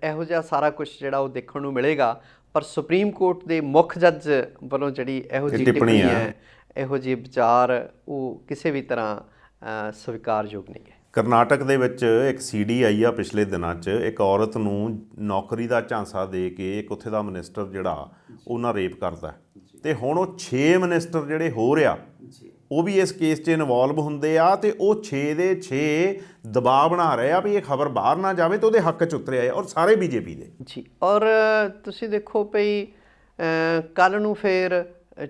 ਇਹੋ ਜਿਹਾ ਸਾਰਾ ਕੁਛ ਜਿਹੜਾ ਉਹ ਦੇਖਣ ਨੂੰ ਮਿਲੇਗਾ। ਪਰ ਸੁਪਰੀਮ ਕੋਰਟ ਦੇ ਮੁੱਖ ਜੱਜ ਵੱਲੋਂ ਜਿਹੜੀ ਇਹੋ ਜਿਹੀ ਟਿੱਪਣੀ ਹੈ, ਇਹੋ ਜਿਹੇ ਵਿਚਾਰ, ਉਹ ਕਿਸੇ ਵੀ ਤਰ੍ਹਾਂ ਸਵੀਕਾਰਯੋਗ ਨਹੀਂ ਹੈ। ਕਰਨਾਟਕ ਦੇ ਵਿੱਚ ਇੱਕ CD ਆਈ ਆ ਪਿਛਲੇ ਦਿਨਾਂ 'ਚ, ਇੱਕ ਔਰਤ ਨੂੰ ਨੌਕਰੀ ਦਾ ਝਾਂਸਾ ਦੇ ਕੇ ਇੱਕ ਉੱਥੇ ਦਾ ਮਿਨਿਸਟਰ ਜਿਹੜਾ ਉਹਨਾਂ ਰੇਪ ਕਰਦਾ, ਅਤੇ ਹੁਣ ਉਹ 6 ਮਿਨਿਸਟਰ ਜਿਹੜੇ ਹੋ ਰਿਹਾ ਉਹ ਵੀ ਇਸ ਕੇਸ 'ਚ ਇਨਵੋਲਵ ਹੁੰਦੇ ਆ, ਅਤੇ ਉਹ 6 ਦੇ 6 ਦਬਾਅ ਬਣਾ ਰਹੇ ਆ ਵੀ ਇਹ ਖਬਰ ਬਾਹਰ ਨਾ ਜਾਵੇ, ਤਾਂ ਉਹਦੇ ਹੱਕ 'ਚ ਉਤਰਿਆ ਹੈ, ਔਰ ਸਾਰੇ BJP ਦੇ ਜੀ। ਔਰ ਤੁਸੀਂ ਦੇਖੋ ਭਈ ਕੱਲ੍ਹ ਨੂੰ ਫਿਰ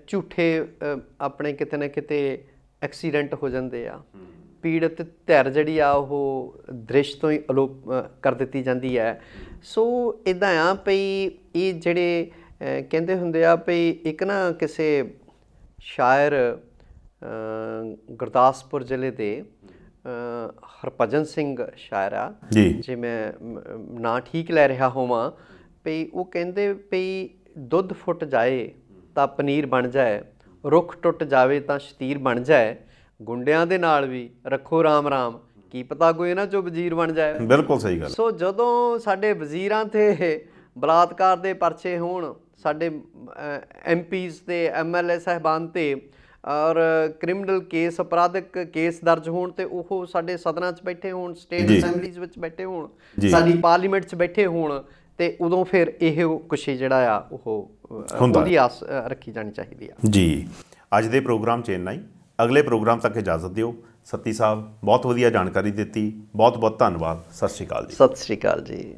ਝੂਠੇ ਆਪਣੇ ਕਿਤੇ ਨਾ ਕਿਤੇ ਐਕਸੀਡੈਂਟ ਹੋ ਜਾਂਦੇ ਆ, ਪੀੜਤ ਧਿਰ ਜਿਹੜੀ ਆ ਉਹ ਦ੍ਰਿਸ਼ ਤੋਂ ਹੀ ਅਲੋਪ ਕਰ ਦਿੱਤੀ ਜਾਂਦੀ ਹੈ। ਸੋ ਇੱਦਾਂ ਆ ਭਈ ਇਹ ਜਿਹੜੇ ਕਹਿੰਦੇ ਹੁੰਦੇ ਆ ਭਈ, ਇੱਕ ਨਾ ਕਿਸੇ ਸ਼ਾਇਰ ਗੁਰਦਾਸਪੁਰ ਜ਼ਿਲ੍ਹੇ ਦੇ ਹਰਭਜਨ ਸਿੰਘ ਸ਼ਾਇਰ ਆ, ਜੇ ਮੈਂ ਨਾਂ ਠੀਕ ਲੈ ਰਿਹਾ ਹੋਵਾਂ, ਭਈ ਉਹ ਕਹਿੰਦੇ ਭਈ ਦੁੱਧ ਫੁੱਟ ਜਾਏ ਤਾਂ ਪਨੀਰ ਬਣ ਜਾਏ, ਰੁੱਖ ਟੁੱਟ ਜਾਵੇ ਤਾਂ ਸ਼ਤੀਰ ਬਣ ਜਾਏ, ਗੁੰਡਿਆਂ ਦੇ ਨਾਲ ਵੀ ਰੱਖੋ ਰਾਮ ਰਾਮ, ਕੀ ਪਤਾ ਕੋਈ ਇਹਨਾਂ 'ਚੋਂ ਵਜ਼ੀਰ ਬਣ ਜਾਏ। ਬਿਲਕੁਲ ਸਹੀ ਗੱਲ। ਸੋ ਜਦੋਂ ਸਾਡੇ ਵਜ਼ੀਰਾਂ 'ਤੇ ਬਲਾਤਕਾਰ ਦੇ ਪਰਚੇ ਹੋਣ, ਸਾਡੇ MPs ਤੇ MLA ਸਾਹਿਬਾਨ 'ਤੇ, ਔਰ ਕ੍ਰਿਮੀਨਲ ਕੇਸ, ਅਪਰਾਧਿਕ ਕੇਸ ਦਰਜ ਹੋਣ, ਤੇ ਉਹ ਸਾਡੇ ਸਦਨਾਂ 'ਚ ਬੈਠੇ ਹੋਣ, ਸਟੇਟ ਅਸੈਂਬਲੀਜ਼ ਵਿੱਚ ਬੈਠੇ ਹੋਣ, ਸਾਡੀ ਪਾਰਲੀਮੈਂਟ 'ਚ ਬੈਠੇ ਹੋਣ, ਤੇ ਉਦੋਂ ਫਿਰ ਇਹ ਕੁਛ ਜਿਹੜਾ ਆ ਉਹ ਉਹਦੀ ਆਸ ਰੱਖੀ ਜਾਣੀ ਚਾਹੀਦੀ ਆ। ਜੀ, ਅੱਜ ਦੇ ਪ੍ਰੋਗਰਾਮ 'ਚ ਇੰਨਾ ਹੀ। ਅਗਲੇ ਪ੍ਰੋਗਰਾਮ ਤੱਕ ਇਜਾਜ਼ਤ ਦਿਓ। ਸੱਤੀ ਸਾਹਿਬ, ਬਹੁਤ ਵਧੀਆ ਜਾਣਕਾਰੀ ਦਿੱਤੀ, ਬਹੁਤ ਬਹੁਤ ਧੰਨਵਾਦ। ਸਤਿ ਸ਼੍ਰੀ ਅਕਾਲ ਜੀ। ਸਤਿ ਸ਼੍ਰੀ ਅਕਾਲ ਜੀ।